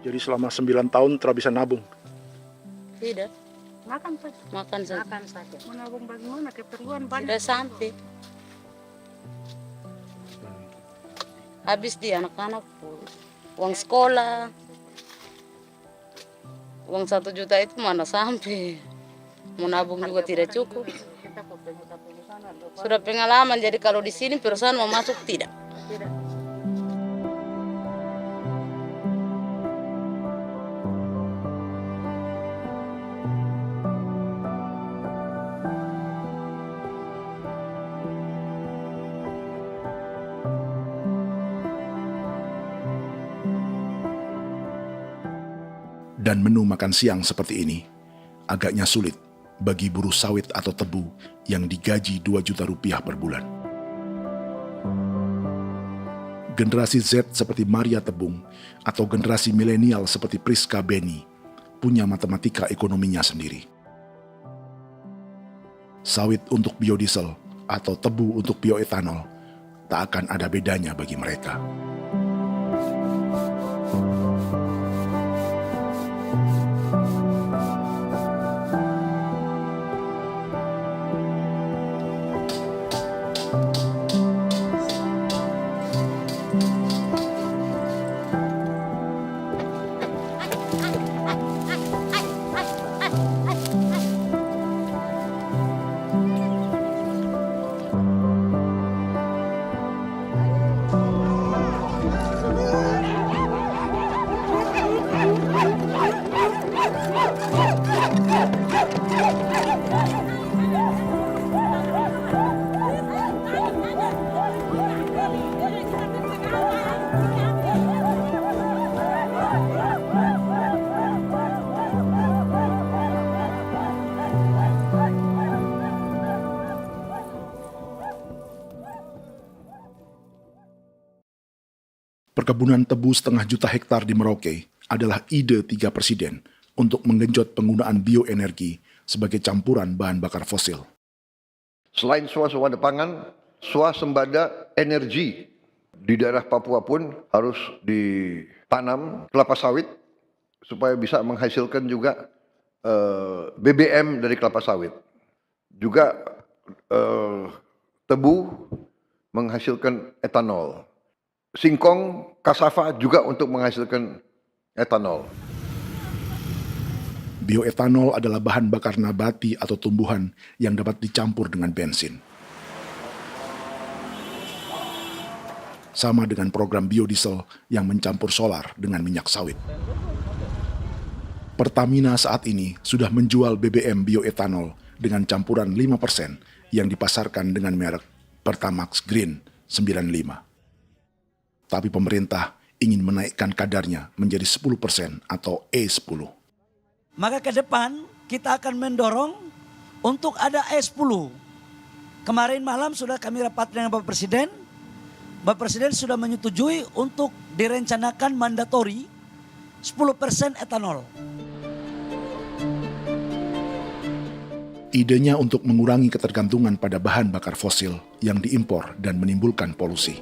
Jadi selama 9 tahun tidak bisa nabung? Tidak. Makan saja. Makan saja. Makan saja. Menabung bagaimana? Keperluan banyak. Sudah sampai. Habis di anak-anak uang sekolah. Uang 1 juta itu mana sampai. Mau nabung juga tidak cukup. Sudah pengalaman, jadi kalau di sini perusahaan mau masuk tidak. Dan menu makan siang seperti ini agaknya sulit bagi buruh sawit atau tebu yang digaji 2 juta rupiah per bulan. Generasi Z seperti Maria Tebung atau generasi milenial seperti Priska Beni punya matematika ekonominya sendiri. Sawit untuk biodiesel atau tebu untuk bioetanol tak akan ada bedanya bagi mereka. Perkebunan tebu 1,5 juta hektar di Merauke adalah ide 3 presiden untuk menggenjot penggunaan bioenergi sebagai campuran bahan bakar fosil. Selain swasembada pangan, swasembada energi. Di daerah Papua pun harus ditanam kelapa sawit supaya bisa menghasilkan juga BBM dari kelapa sawit. Juga tebu menghasilkan etanol. Singkong, kasava juga untuk menghasilkan etanol. Bioetanol adalah bahan bakar nabati atau tumbuhan yang dapat dicampur dengan bensin. Sama dengan program biodiesel yang mencampur solar dengan minyak sawit. Pertamina saat ini sudah menjual BBM bioetanol dengan campuran 5% yang dipasarkan dengan merek Pertamax Green 95. Tapi pemerintah ingin menaikkan kadarnya menjadi 10% atau E10. Maka ke depan kita akan mendorong untuk ada E10. Kemarin malam sudah kami rapat dengan Bapak Presiden. Bapak Presiden sudah menyetujui untuk direncanakan mandatori 10% etanol. Idenya untuk mengurangi ketergantungan pada bahan bakar fosil yang diimpor dan menimbulkan polusi.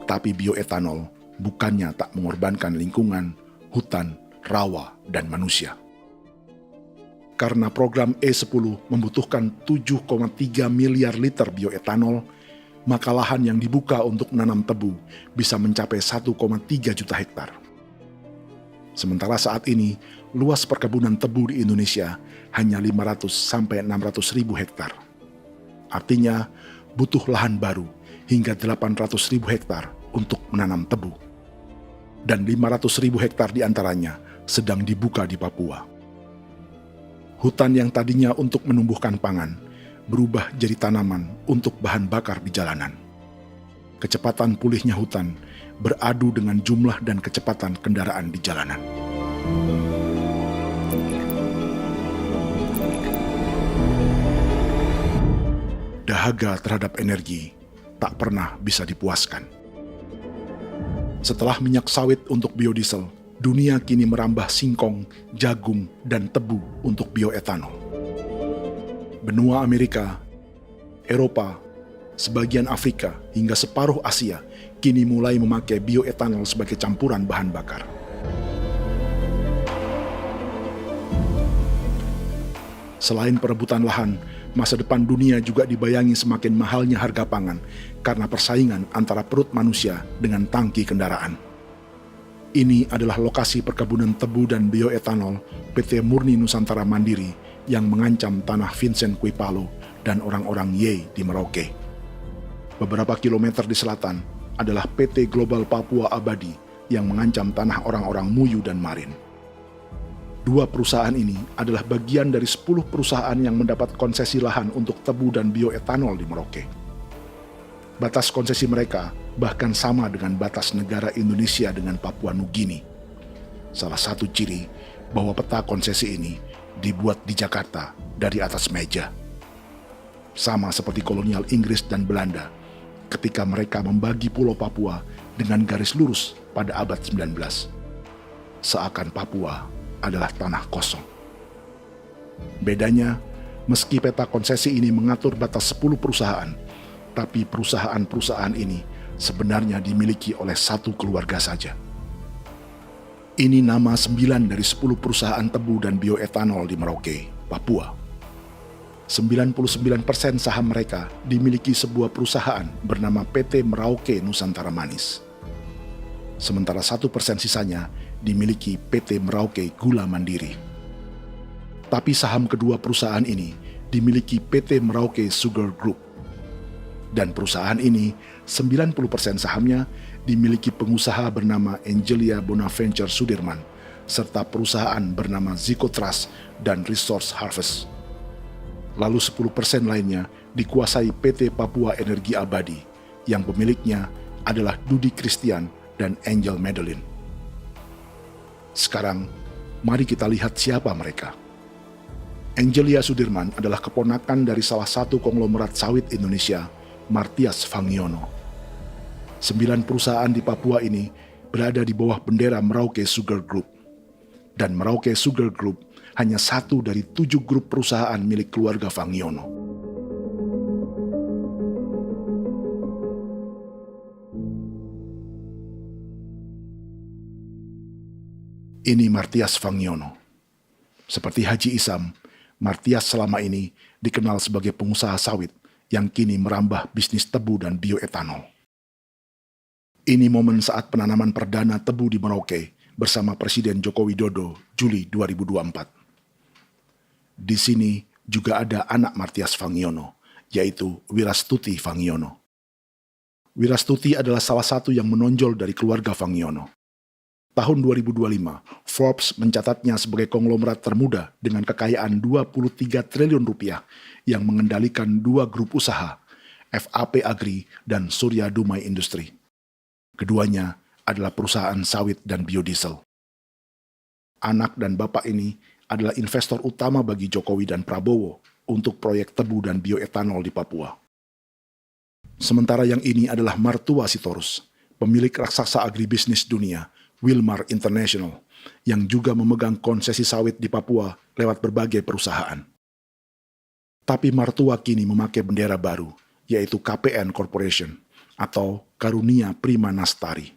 Tapi bioetanol bukannya tak mengorbankan lingkungan, hutan, rawa, dan manusia. Karena program E10 membutuhkan 7,3 miliar liter bioetanol, maka lahan yang dibuka untuk menanam tebu bisa mencapai 1,3 juta hektar. Sementara saat ini, luas perkebunan tebu di Indonesia hanya 500 sampai 600 ribu hektar. Artinya, butuh lahan baru hingga 800 ribu hektar untuk menanam tebu. Dan 500 ribu hektar diantaranya sedang dibuka di Papua. Hutan yang tadinya untuk menumbuhkan pangan berubah jadi tanaman untuk bahan bakar di jalanan. Kecepatan pulihnya hutan beradu dengan jumlah dan kecepatan kendaraan di jalanan. Dahaga terhadap energi tak pernah bisa dipuaskan. Setelah minyak sawit untuk biodiesel, dunia kini merambah singkong, jagung, dan tebu untuk bioetanol. Benua Amerika, Eropa, sebagian Afrika, hingga separuh Asia kini mulai memakai bioetanol sebagai campuran bahan bakar. Selain perebutan lahan, masa depan dunia juga dibayangi semakin mahalnya harga pangan karena persaingan antara perut manusia dengan tangki kendaraan. Ini adalah lokasi perkebunan tebu dan bioetanol PT Murni Nusantara Mandiri yang mengancam tanah Vincent Quipalo dan orang-orang Ye di Merauke. Beberapa kilometer di selatan adalah PT Global Papua Abadi yang mengancam tanah orang-orang Muyu dan Marin. Dua perusahaan ini adalah bagian dari 10 perusahaan yang mendapat konsesi lahan untuk tebu dan bioetanol di Merauke. Batas konsesi mereka bahkan sama dengan batas negara Indonesia dengan Papua Nugini. Salah satu ciri bahwa peta konsesi ini dibuat di Jakarta dari atas meja. Sama seperti kolonial Inggris dan Belanda ketika mereka membagi Pulau Papua dengan garis lurus pada abad 19. Seakan Papua adalah tanah kosong. Bedanya, meski peta konsesi ini mengatur batas 10 perusahaan, tapi perusahaan-perusahaan ini sebenarnya dimiliki oleh satu keluarga saja. Ini nama 9 dari 10 perusahaan tebu dan bioetanol di Merauke, Papua. 99% saham mereka dimiliki sebuah perusahaan bernama PT Merauke Nusantara Manis. Sementara 1% sisanya dimiliki PT Merauke Gula Mandiri. Tapi saham kedua perusahaan ini dimiliki PT Merauke Sugar Group. Dan perusahaan ini, 90% sahamnya dimiliki pengusaha bernama Angelia Bonaventure Sudirman, serta perusahaan bernama Zico Trust dan Resource Harvest. Lalu 10% lainnya dikuasai PT Papua Energi Abadi, yang pemiliknya adalah Dudi Christian dan Angel Madeline. Sekarang, mari kita lihat siapa mereka. Angelia Sudirman adalah keponakan dari salah satu konglomerat sawit Indonesia, Martias Fangiono. 9 perusahaan di Papua ini berada di bawah bendera Merauke Sugar Group. Dan Merauke Sugar Group hanya satu dari 7 grup perusahaan milik keluarga Fangiono. Ini Martias Fangiono. Seperti Haji Isam, Martias selama ini dikenal sebagai pengusaha sawit yang kini merambah bisnis tebu dan bioetanol. Ini momen saat penanaman perdana tebu di Merauke bersama Presiden Joko Widodo Juli 2024. Di sini juga ada anak Martias Fangiono, yaitu Wirastuti Fangiono. Wirastuti adalah salah satu yang menonjol dari keluarga Fangiono. Tahun 2025, Forbes mencatatnya sebagai konglomerat termuda dengan kekayaan 23 triliun rupiah yang mengendalikan 2 grup usaha, FAP Agri dan Surya Dumai Industri. Keduanya adalah perusahaan sawit dan biodiesel. Anak dan bapak ini adalah investor utama bagi Jokowi dan Prabowo untuk proyek tebu dan bioetanol di Papua. Sementara yang ini adalah Martua Sitorus, pemilik raksasa agribisnis dunia, Wilmar International, yang juga memegang konsesi sawit di Papua lewat berbagai perusahaan. Tapi Martua kini memakai bendera baru, yaitu KPN Corporation atau Karunia Prima Nastari.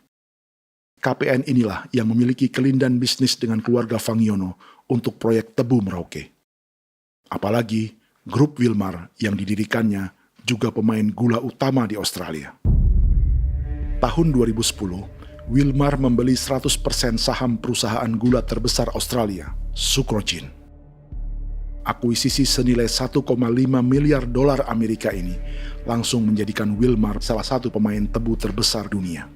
KPN inilah yang memiliki kelindan bisnis dengan keluarga Fangiono untuk proyek tebu Merauke. Apalagi grup Wilmar yang didirikannya juga pemain gula utama di Australia. Tahun 2010, Wilmar membeli 100% saham perusahaan gula terbesar Australia, Sucrogin. Akuisisi senilai 1,5 miliar dolar Amerika ini langsung menjadikan Wilmar salah satu pemain tebu terbesar dunia.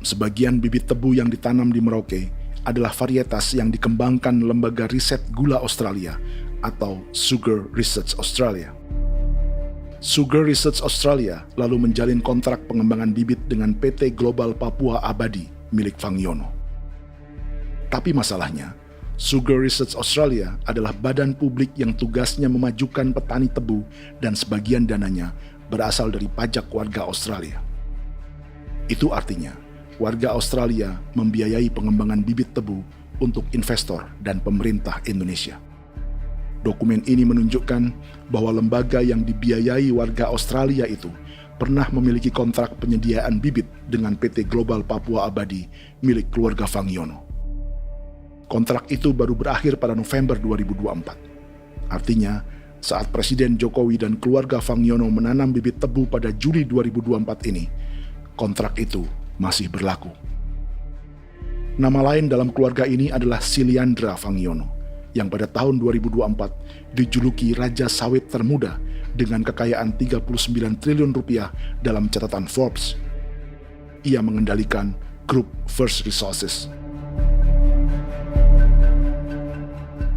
Sebagian bibit tebu yang ditanam di Merauke adalah varietas yang dikembangkan Lembaga Riset Gula Australia atau Sugar Research Australia. Sugar Research Australia lalu menjalin kontrak pengembangan bibit dengan PT Global Papua Abadi milik Fangiono. Tapi masalahnya, Sugar Research Australia adalah badan publik yang tugasnya memajukan petani tebu dan sebagian dananya berasal dari pajak warga Australia. Itu artinya, warga Australia membiayai pengembangan bibit tebu untuk investor dan pemerintah Indonesia. Dokumen ini menunjukkan bahwa lembaga yang dibiayai warga Australia itu pernah memiliki kontrak penyediaan bibit dengan PT Global Papua Abadi milik keluarga Fangiono. Kontrak itu baru berakhir pada November 2024. Artinya, saat Presiden Jokowi dan keluarga Fangiono menanam bibit tebu pada Juli 2024 ini, kontrak itu masih berlaku. Nama lain dalam keluarga ini adalah Siliandra Fangiono, yang pada tahun 2024 dijuluki Raja Sawit Termuda dengan kekayaan 39 triliun rupiah dalam catatan Forbes. Ia mengendalikan grup First Resources.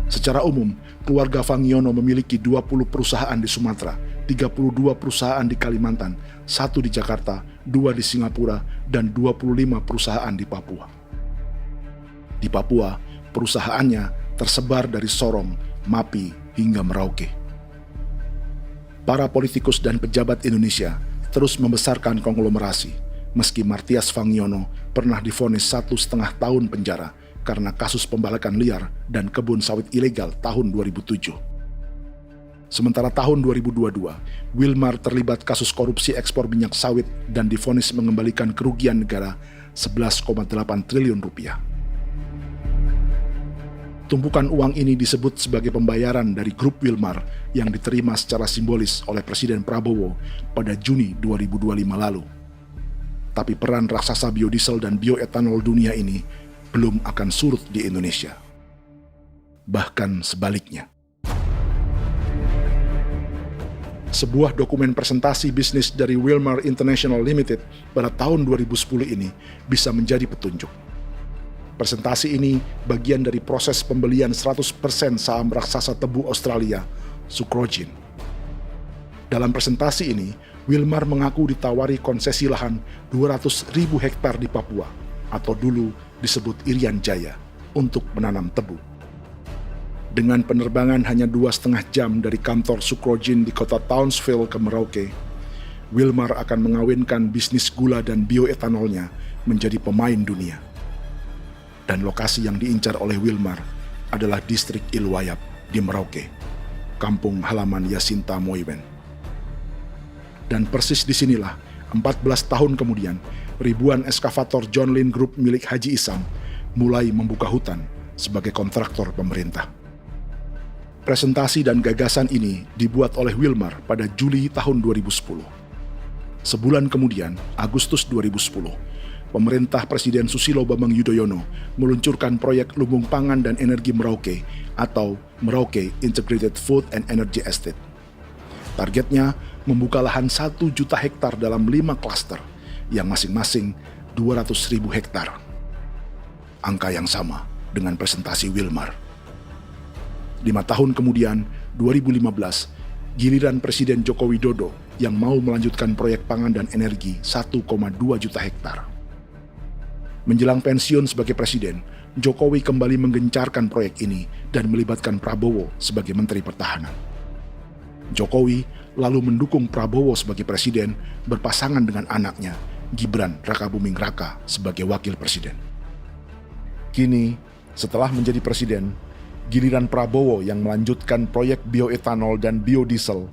Secara umum, keluarga Fangiono memiliki 20 perusahaan di Sumatera, 32 perusahaan di Kalimantan, 1 di Jakarta, 2 di Singapura, dan 25 perusahaan di Papua. Di Papua, perusahaannya tersebar dari Sorong, Mapi, hingga Merauke. Para politikus dan pejabat Indonesia terus membesarkan konglomerasi, meski Martias Fangiono pernah divonis 1,5 tahun penjara karena kasus pembalakan liar dan kebun sawit ilegal tahun 2007. Sementara tahun 2022, Wilmar terlibat kasus korupsi ekspor minyak sawit dan divonis mengembalikan kerugian negara 11,8 triliun rupiah. Tumpukan uang ini disebut sebagai pembayaran dari grup Wilmar yang diterima secara simbolis oleh Presiden Prabowo pada Juni 2025 lalu. Tapi peran raksasa biodiesel dan bioetanol dunia ini belum akan surut di Indonesia. Bahkan sebaliknya. Sebuah dokumen presentasi bisnis dari Wilmar International Limited pada tahun 2010 ini bisa menjadi petunjuk. Presentasi ini bagian dari proses pembelian 100% saham raksasa tebu Australia, Sucrogin. Dalam presentasi ini, Wilmar mengaku ditawari konsesi lahan 200.000 hektar di Papua, atau dulu disebut Irian Jaya, untuk menanam tebu. Dengan penerbangan hanya 2,5 jam dari kantor Sucrogin di kota Townsville ke Merauke, Wilmar akan mengawinkan bisnis gula dan bioetanolnya menjadi pemain dunia. Dan lokasi yang diincar oleh Wilmar adalah distrik Ilwayap di Merauke, kampung halaman Yasinta Moiwen. Dan persis disinilah 14 tahun kemudian, ribuan eskavator John Lynn Group milik Haji Isam mulai membuka hutan sebagai kontraktor pemerintah. Presentasi dan gagasan ini dibuat oleh Wilmar pada Juli tahun 2010. Sebulan kemudian, Agustus 2010, pemerintah Presiden Susilo Bambang Yudhoyono meluncurkan proyek Lumbung Pangan dan Energi Merauke atau Merauke Integrated Food and Energy Estate. Targetnya membuka lahan 1 juta hektar dalam 5 klaster yang masing-masing 200.000 hektar. Angka yang sama dengan presentasi Wilmar. 5 tahun kemudian, 2015, giliran Presiden Joko Widodo yang mau melanjutkan proyek pangan dan energi 1,2 juta hektar. Menjelang pensiun sebagai presiden, Jokowi kembali menggencarkan proyek ini dan melibatkan Prabowo sebagai Menteri Pertahanan. Jokowi lalu mendukung Prabowo sebagai presiden berpasangan dengan anaknya, Gibran Rakabuming Raka sebagai wakil presiden. Kini, setelah menjadi presiden, giliran Prabowo yang melanjutkan proyek bioetanol dan biodiesel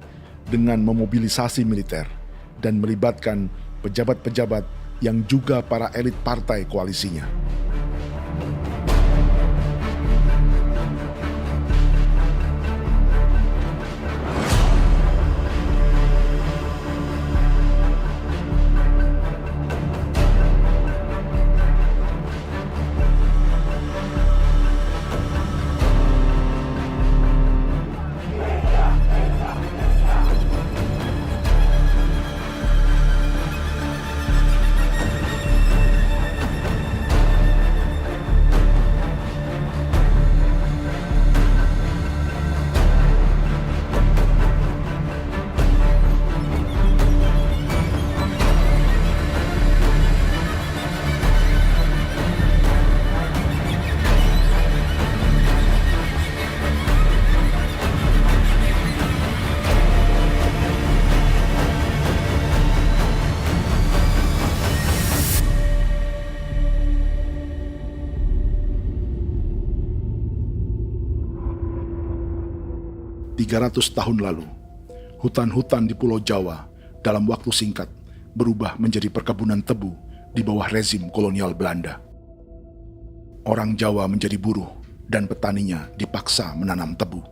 dengan memobilisasi militer dan melibatkan pejabat-pejabat yang juga para elit partai koalisinya. Tahun lalu, hutan-hutan di Pulau Jawa dalam waktu singkat berubah menjadi perkebunan tebu di bawah rezim kolonial Belanda. Orang Jawa menjadi buruh dan petaninya dipaksa menanam tebu.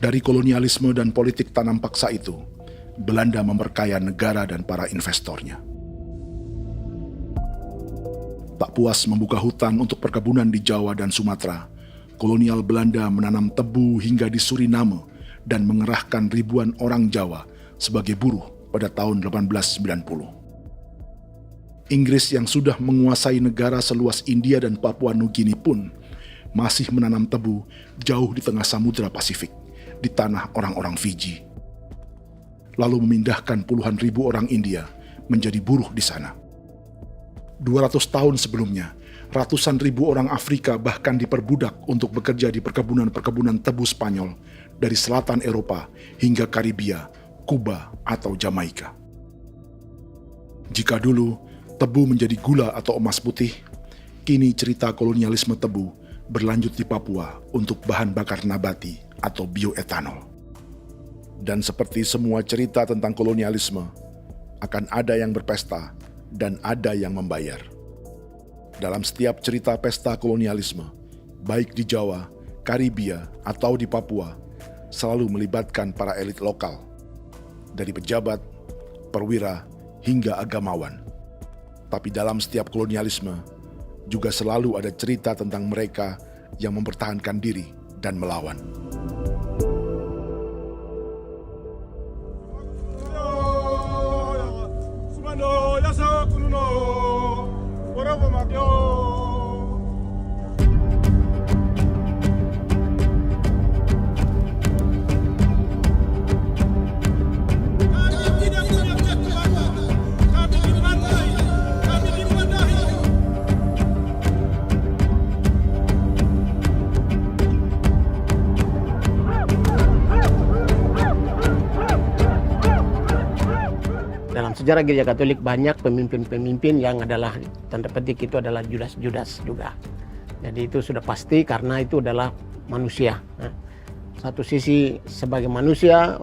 Dari kolonialisme dan politik tanam paksa itu, Belanda memperkaya negara dan para investornya. Tak puas membuka hutan untuk perkebunan di Jawa dan Sumatera, kolonial Belanda menanam tebu hingga di Suriname dan mengerahkan ribuan orang Jawa sebagai buruh pada tahun 1890. Inggris yang sudah menguasai negara seluas India dan Papua Nugini pun masih menanam tebu jauh di tengah Samudra Pasifik, di tanah orang-orang Fiji. Lalu memindahkan puluhan ribu orang India menjadi buruh di sana. 200 tahun sebelumnya, ratusan ribu orang Afrika bahkan diperbudak untuk bekerja di perkebunan-perkebunan tebu Spanyol dari selatan Eropa hingga Karibia, Kuba, atau Jamaika. Jika dulu tebu menjadi gula atau emas putih, kini cerita kolonialisme tebu berlanjut di Papua untuk bahan bakar nabati atau bioetanol. Dan seperti semua cerita tentang kolonialisme, akan ada yang berpesta dan ada yang membayar. Dalam setiap cerita pesta kolonialisme, baik di Jawa, Karibia, atau di Papua, selalu melibatkan para elit lokal, dari pejabat, perwira, hingga agamawan. Tapi dalam setiap kolonialisme, juga selalu ada cerita tentang mereka yang mempertahankan diri dan melawan. Dalam sejarah Gereja Katolik banyak pemimpin-pemimpin yang adalah tanda petik itu adalah Judas-Judas juga. Jadi itu sudah pasti karena itu adalah manusia. Satu sisi sebagai manusia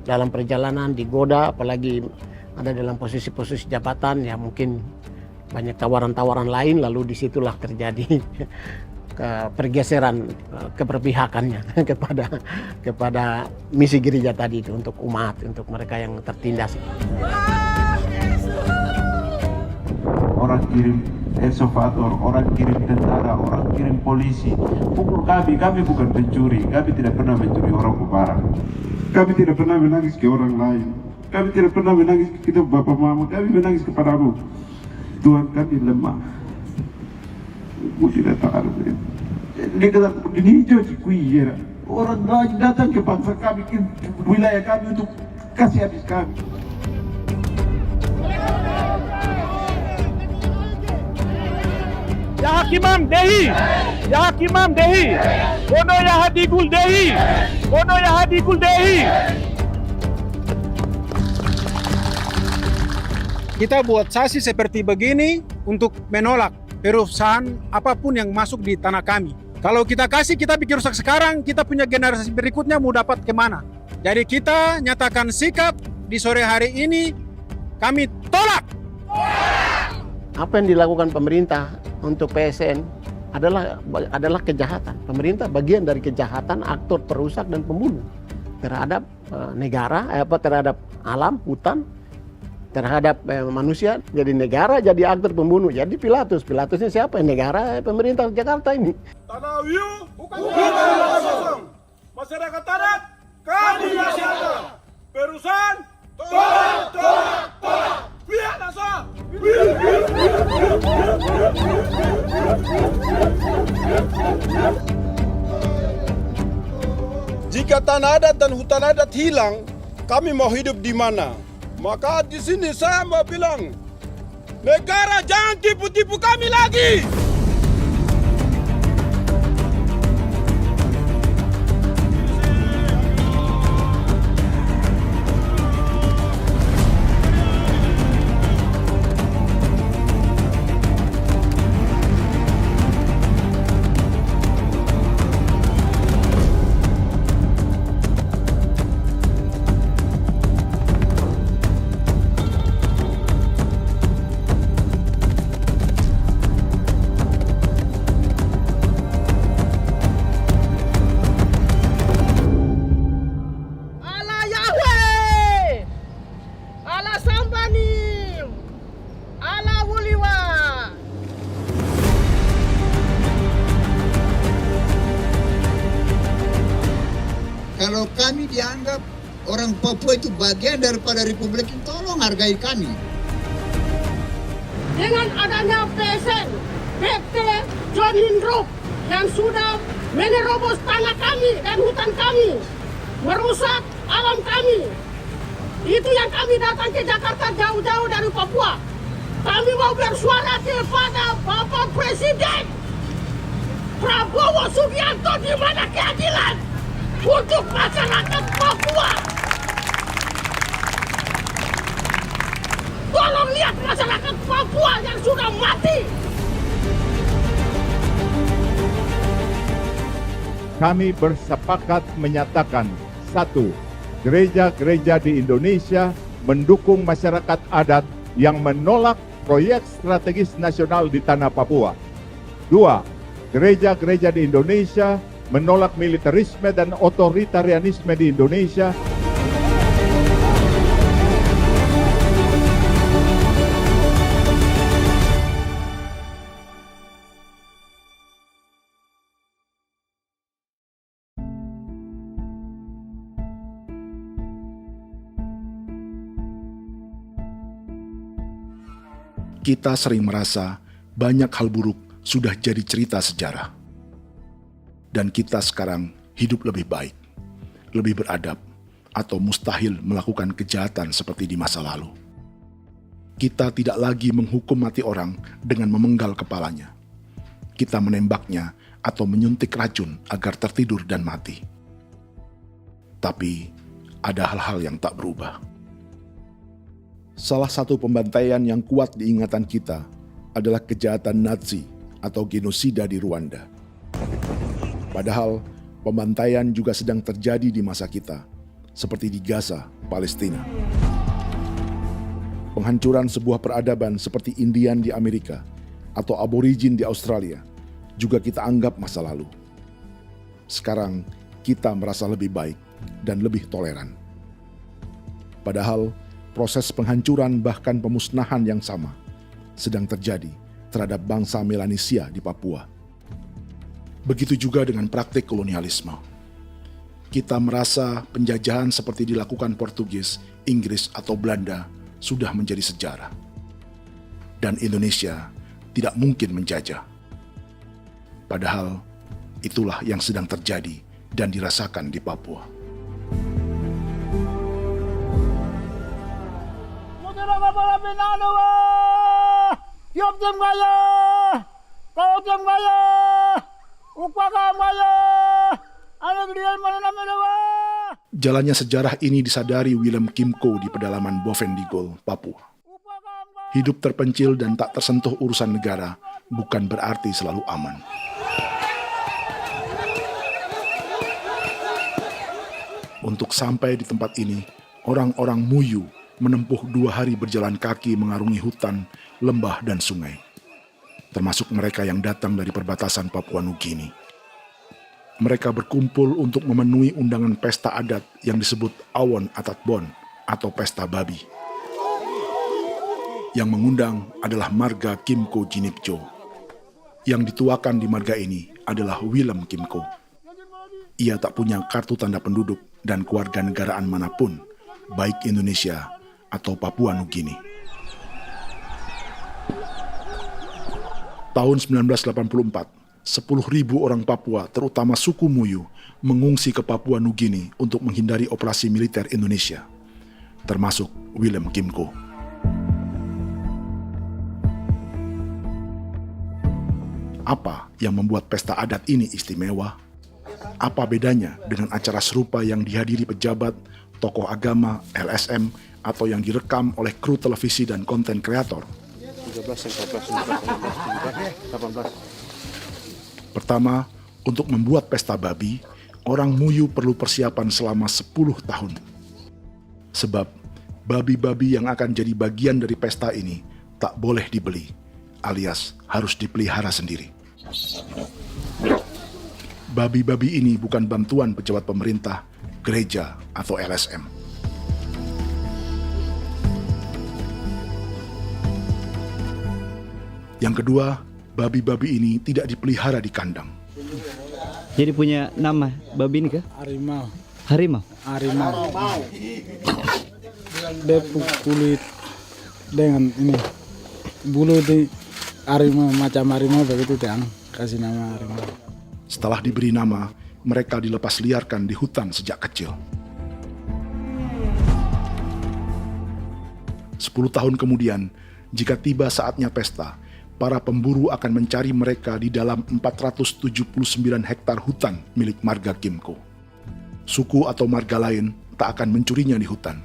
dalam perjalanan digoda, apalagi ada dalam posisi-posisi jabatan, ya mungkin banyak tawaran-tawaran lain, lalu disitulah terjadi pergeseran keberpihakannya kepada misi gereja tadi itu untuk umat, untuk mereka yang tertindas. Orang kirim eksavator, orang kirim tentara, orang kirim polisi. Pukul kami bukan pencuri, kami tidak pernah mencuri orang barang. Kami tidak pernah menangis ke orang lain. Kami tidak pernah menangis ke kita bapak mama, kami menangis kepadamu. Tuhan kami lemah. Aku tidak tahu. Ini hijau cikui. Orang lain datang ke bangsa kami, ke wilayah kami untuk kasih habis kami. Ya Hakimam Dehi, Ya Hakimam Dehi, Bono Ya Hadigul Dehi, Bono Ya Hadigul Dehi. Kita buat sasi seperti begini untuk menolak perusahaan apapun yang masuk di tanah kami. Kalau kita kasih, kita bikin rusak sekarang, kita punya generasi berikutnya mau dapat kemana. Jadi kita nyatakan sikap di sore hari ini, kami tolak. Apa yang dilakukan pemerintah untuk PSN adalah kejahatan. Pemerintah bagian dari kejahatan, aktor perusak dan pembunuh terhadap negara, terhadap alam, hutan, terhadap manusia. Jadi negara jadi aktor pembunuh. Jadi Pilatusnya siapa? Negara, pemerintah Jakarta ini. Tanah Wiu bukan kosong. Masyarakat adat kami masyarakat. Perusahaan tolak. Biar nasa. Jika tanah adat dan hutan adat hilang, kami mau hidup di mana? Maka di sini saya mau bilang, negara jangan tipu-tipu kami lagi. Kalau kami dianggap orang Papua itu bagian daripada Republik ini, tolong hargai kami. Dengan adanya PSN, PT John Hindro yang sudah menerobos tanah kami dan hutan kami, merusak alam kami. Itu yang kami datang ke Jakarta jauh-jauh dari Papua. Kami mau bersuara kepada Bapak Presiden Prabowo Subianto, di mana keadilan untuk masyarakat Papua. Tolong lihat masyarakat Papua yang sudah mati. Kami bersepakat menyatakan, 1. Gereja-gereja di Indonesia mendukung masyarakat adat yang menolak proyek strategis nasional di tanah Papua. 2. Gereja-gereja di Indonesia menolak militerisme dan otoritarianisme di Indonesia. Kita sering merasa banyak hal buruk sudah jadi cerita sejarah. Dan kita sekarang hidup lebih baik, lebih beradab, atau mustahil melakukan kejahatan seperti di masa lalu. Kita tidak lagi menghukum mati orang dengan memenggal kepalanya. Kita menembaknya atau menyuntik racun agar tertidur dan mati. Tapi ada hal-hal yang tak berubah. Salah satu pembantaian yang kuat di ingatan kita adalah kejahatan Nazi atau genosida di Rwanda. Padahal pembantaian juga sedang terjadi di masa kita, seperti di Gaza, Palestina. Penghancuran sebuah peradaban seperti Indian di Amerika atau aborigin di Australia juga kita anggap masa lalu. Sekarang kita merasa lebih baik dan lebih toleran. Padahal proses penghancuran bahkan pemusnahan yang sama sedang terjadi terhadap bangsa Melanesia di Papua. Begitu juga dengan praktik kolonialisme. Kita merasa penjajahan seperti dilakukan Portugis, Inggris, atau Belanda sudah menjadi sejarah. Dan Indonesia tidak mungkin menjajah. Padahal itulah yang sedang terjadi dan dirasakan di Papua. Jalannya sejarah ini disadari Willem Kimco di pedalaman Bovendigol, Papua. Hidup terpencil dan tak tersentuh urusan negara bukan berarti selalu aman. Untuk sampai di tempat ini, orang-orang Muyu menempuh 2 hari berjalan kaki mengarungi hutan, lembah, dan sungai. Termasuk mereka yang datang dari perbatasan Papua Nugini. Mereka berkumpul untuk memenuhi undangan pesta adat yang disebut Awon Atatbon atau Pesta Babi. Yang mengundang adalah marga Kimco Jinipjo. Yang dituakan di marga ini adalah Willem Kimco. Ia tak punya kartu tanda penduduk dan kewarganegaraan manapun, baik Indonesia atau Papua Nugini. Tahun 1984, 10.000 orang Papua, terutama suku Muyu, mengungsi ke Papua Nugini untuk menghindari operasi militer Indonesia, termasuk Willem Kimco. Apa yang membuat pesta adat ini istimewa? Apa bedanya dengan acara serupa yang dihadiri pejabat, tokoh agama, LSM, atau yang direkam oleh kru televisi dan konten kreator? 18. Pertama, untuk membuat pesta babi, orang Muyu perlu persiapan selama 10 tahun. Sebab, babi-babi yang akan jadi bagian dari pesta ini tak boleh dibeli, alias harus dipelihara sendiri. Babi-babi ini bukan bantuan pejabat pemerintah, gereja, atau LSM. Yang kedua, babi-babi ini tidak dipelihara di kandang. Jadi punya nama babi ini kah? Harimau. Harimau? Harimau. Dia kulit dengan ini bulu di harimau, macam harimau begitu yang kasih nama harimau. Setelah diberi nama, mereka dilepas liarkan di hutan sejak kecil. 10 tahun kemudian, jika tiba saatnya pesta, para pemburu akan mencari mereka di dalam 479 hektar hutan milik marga Kimco. Suku atau marga lain tak akan mencurinya di hutan,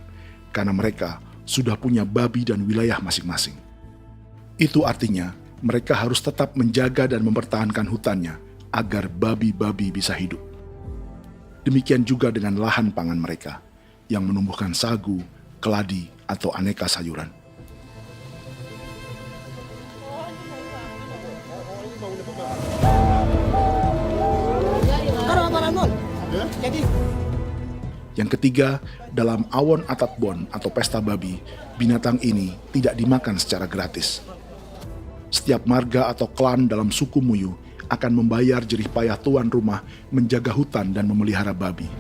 karena mereka sudah punya babi dan wilayah masing-masing. Itu artinya, mereka harus tetap menjaga dan mempertahankan hutannya, agar babi-babi bisa hidup. Demikian juga dengan lahan pangan mereka, yang menumbuhkan sagu, keladi, atau aneka sayuran. Yang ketiga, dalam Awon Atatbon atau pesta babi, binatang ini tidak dimakan secara gratis. Setiap marga atau klan dalam suku Muyu akan membayar jerih payah tuan rumah menjaga hutan dan memelihara babi.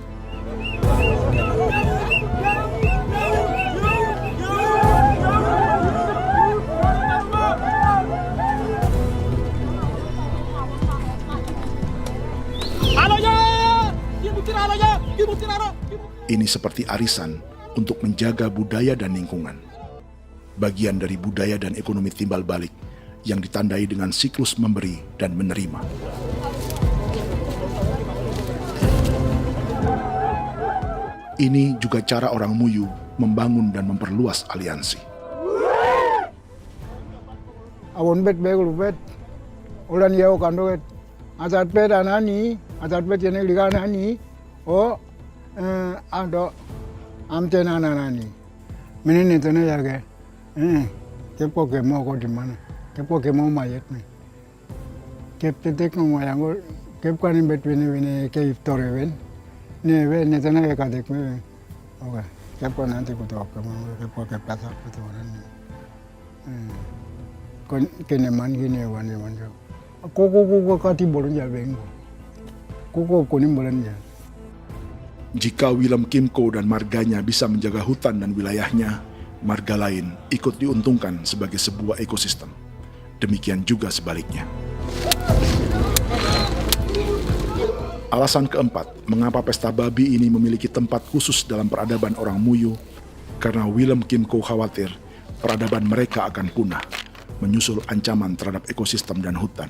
Ini seperti arisan untuk menjaga budaya dan lingkungan. Bagian dari budaya dan ekonomi timbal balik yang ditandai dengan siklus memberi dan menerima. Ini juga cara orang Muyu membangun dan memperluas aliansi. Awon bet begul bet ulan yau kandoet azat peda nani azat peda yang liga nani ado amte nani menene tena ya kepo ke mau kau di mana kepo ke mau mayat nih kep tetek mau yang gol kep kan in between ini ke iftore wen ne tena ya kadek me oke kep kan nanti kutu kepo ke pasar kutu nani kene man gini wane manjo koko kati bolon ya bengo koko kuning bolon ya. Jika Willem Kimco dan marganya bisa menjaga hutan dan wilayahnya, marga lain ikut diuntungkan sebagai sebuah ekosistem. Demikian juga sebaliknya. Alasan keempat, mengapa pesta babi ini memiliki tempat khusus dalam peradaban orang Muyu, karena Willem Kimco khawatir peradaban mereka akan punah, menyusul ancaman terhadap ekosistem dan hutan.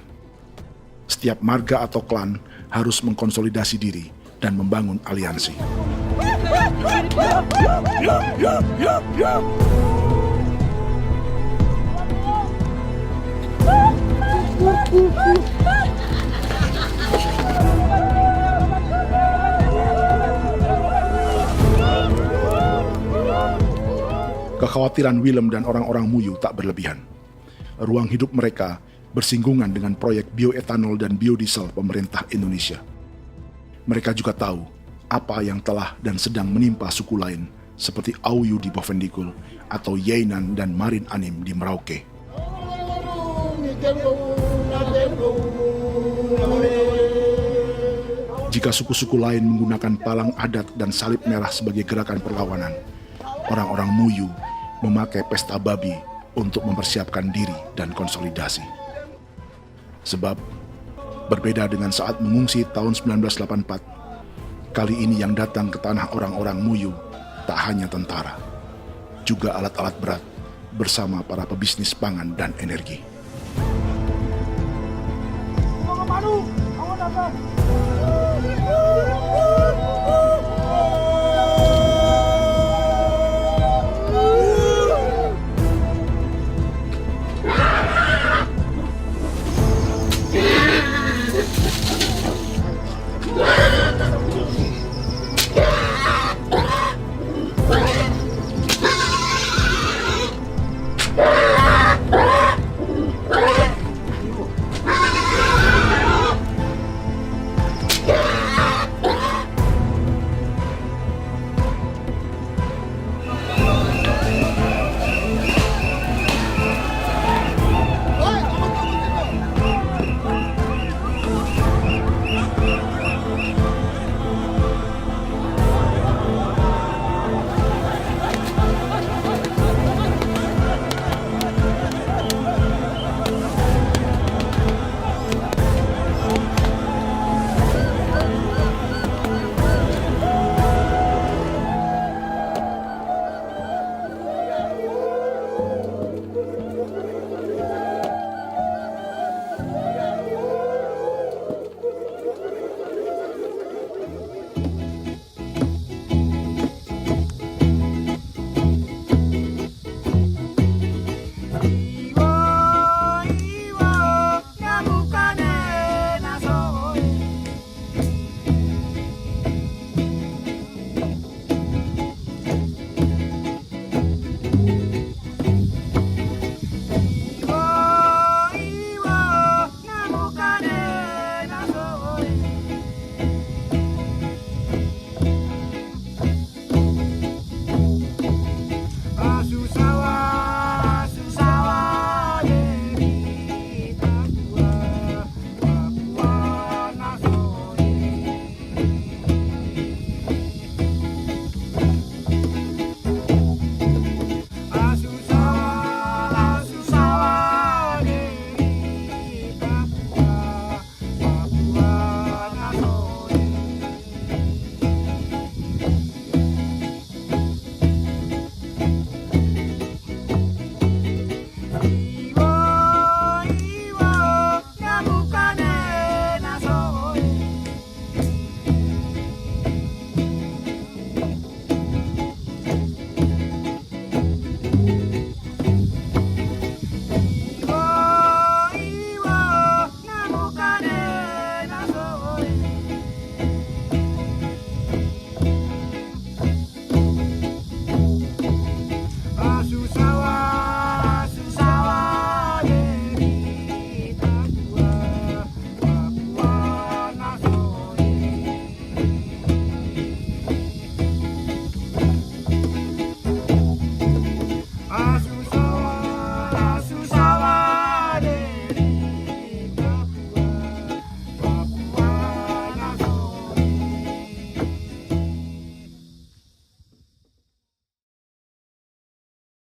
Setiap marga atau klan harus mengkonsolidasi diri dan membangun aliansi. Kekhawatiran Willem dan orang-orang Muyu tak berlebihan. Ruang hidup mereka bersinggungan dengan proyek bioetanol dan biodiesel pemerintah Indonesia. Mereka juga tahu apa yang telah dan sedang menimpa suku lain seperti Auyu di Bovendigul atau Yainan dan Marin Anim di Merauke. Jika suku-suku lain menggunakan palang adat dan salib merah sebagai gerakan perlawanan, orang-orang Muyu memakai pesta babi untuk mempersiapkan diri dan konsolidasi. Sebab, berbeda dengan saat mengungsi tahun 1984, kali ini yang datang ke tanah orang-orang Muyu tak hanya tentara, juga alat-alat berat bersama para pebisnis pangan dan energi. Awan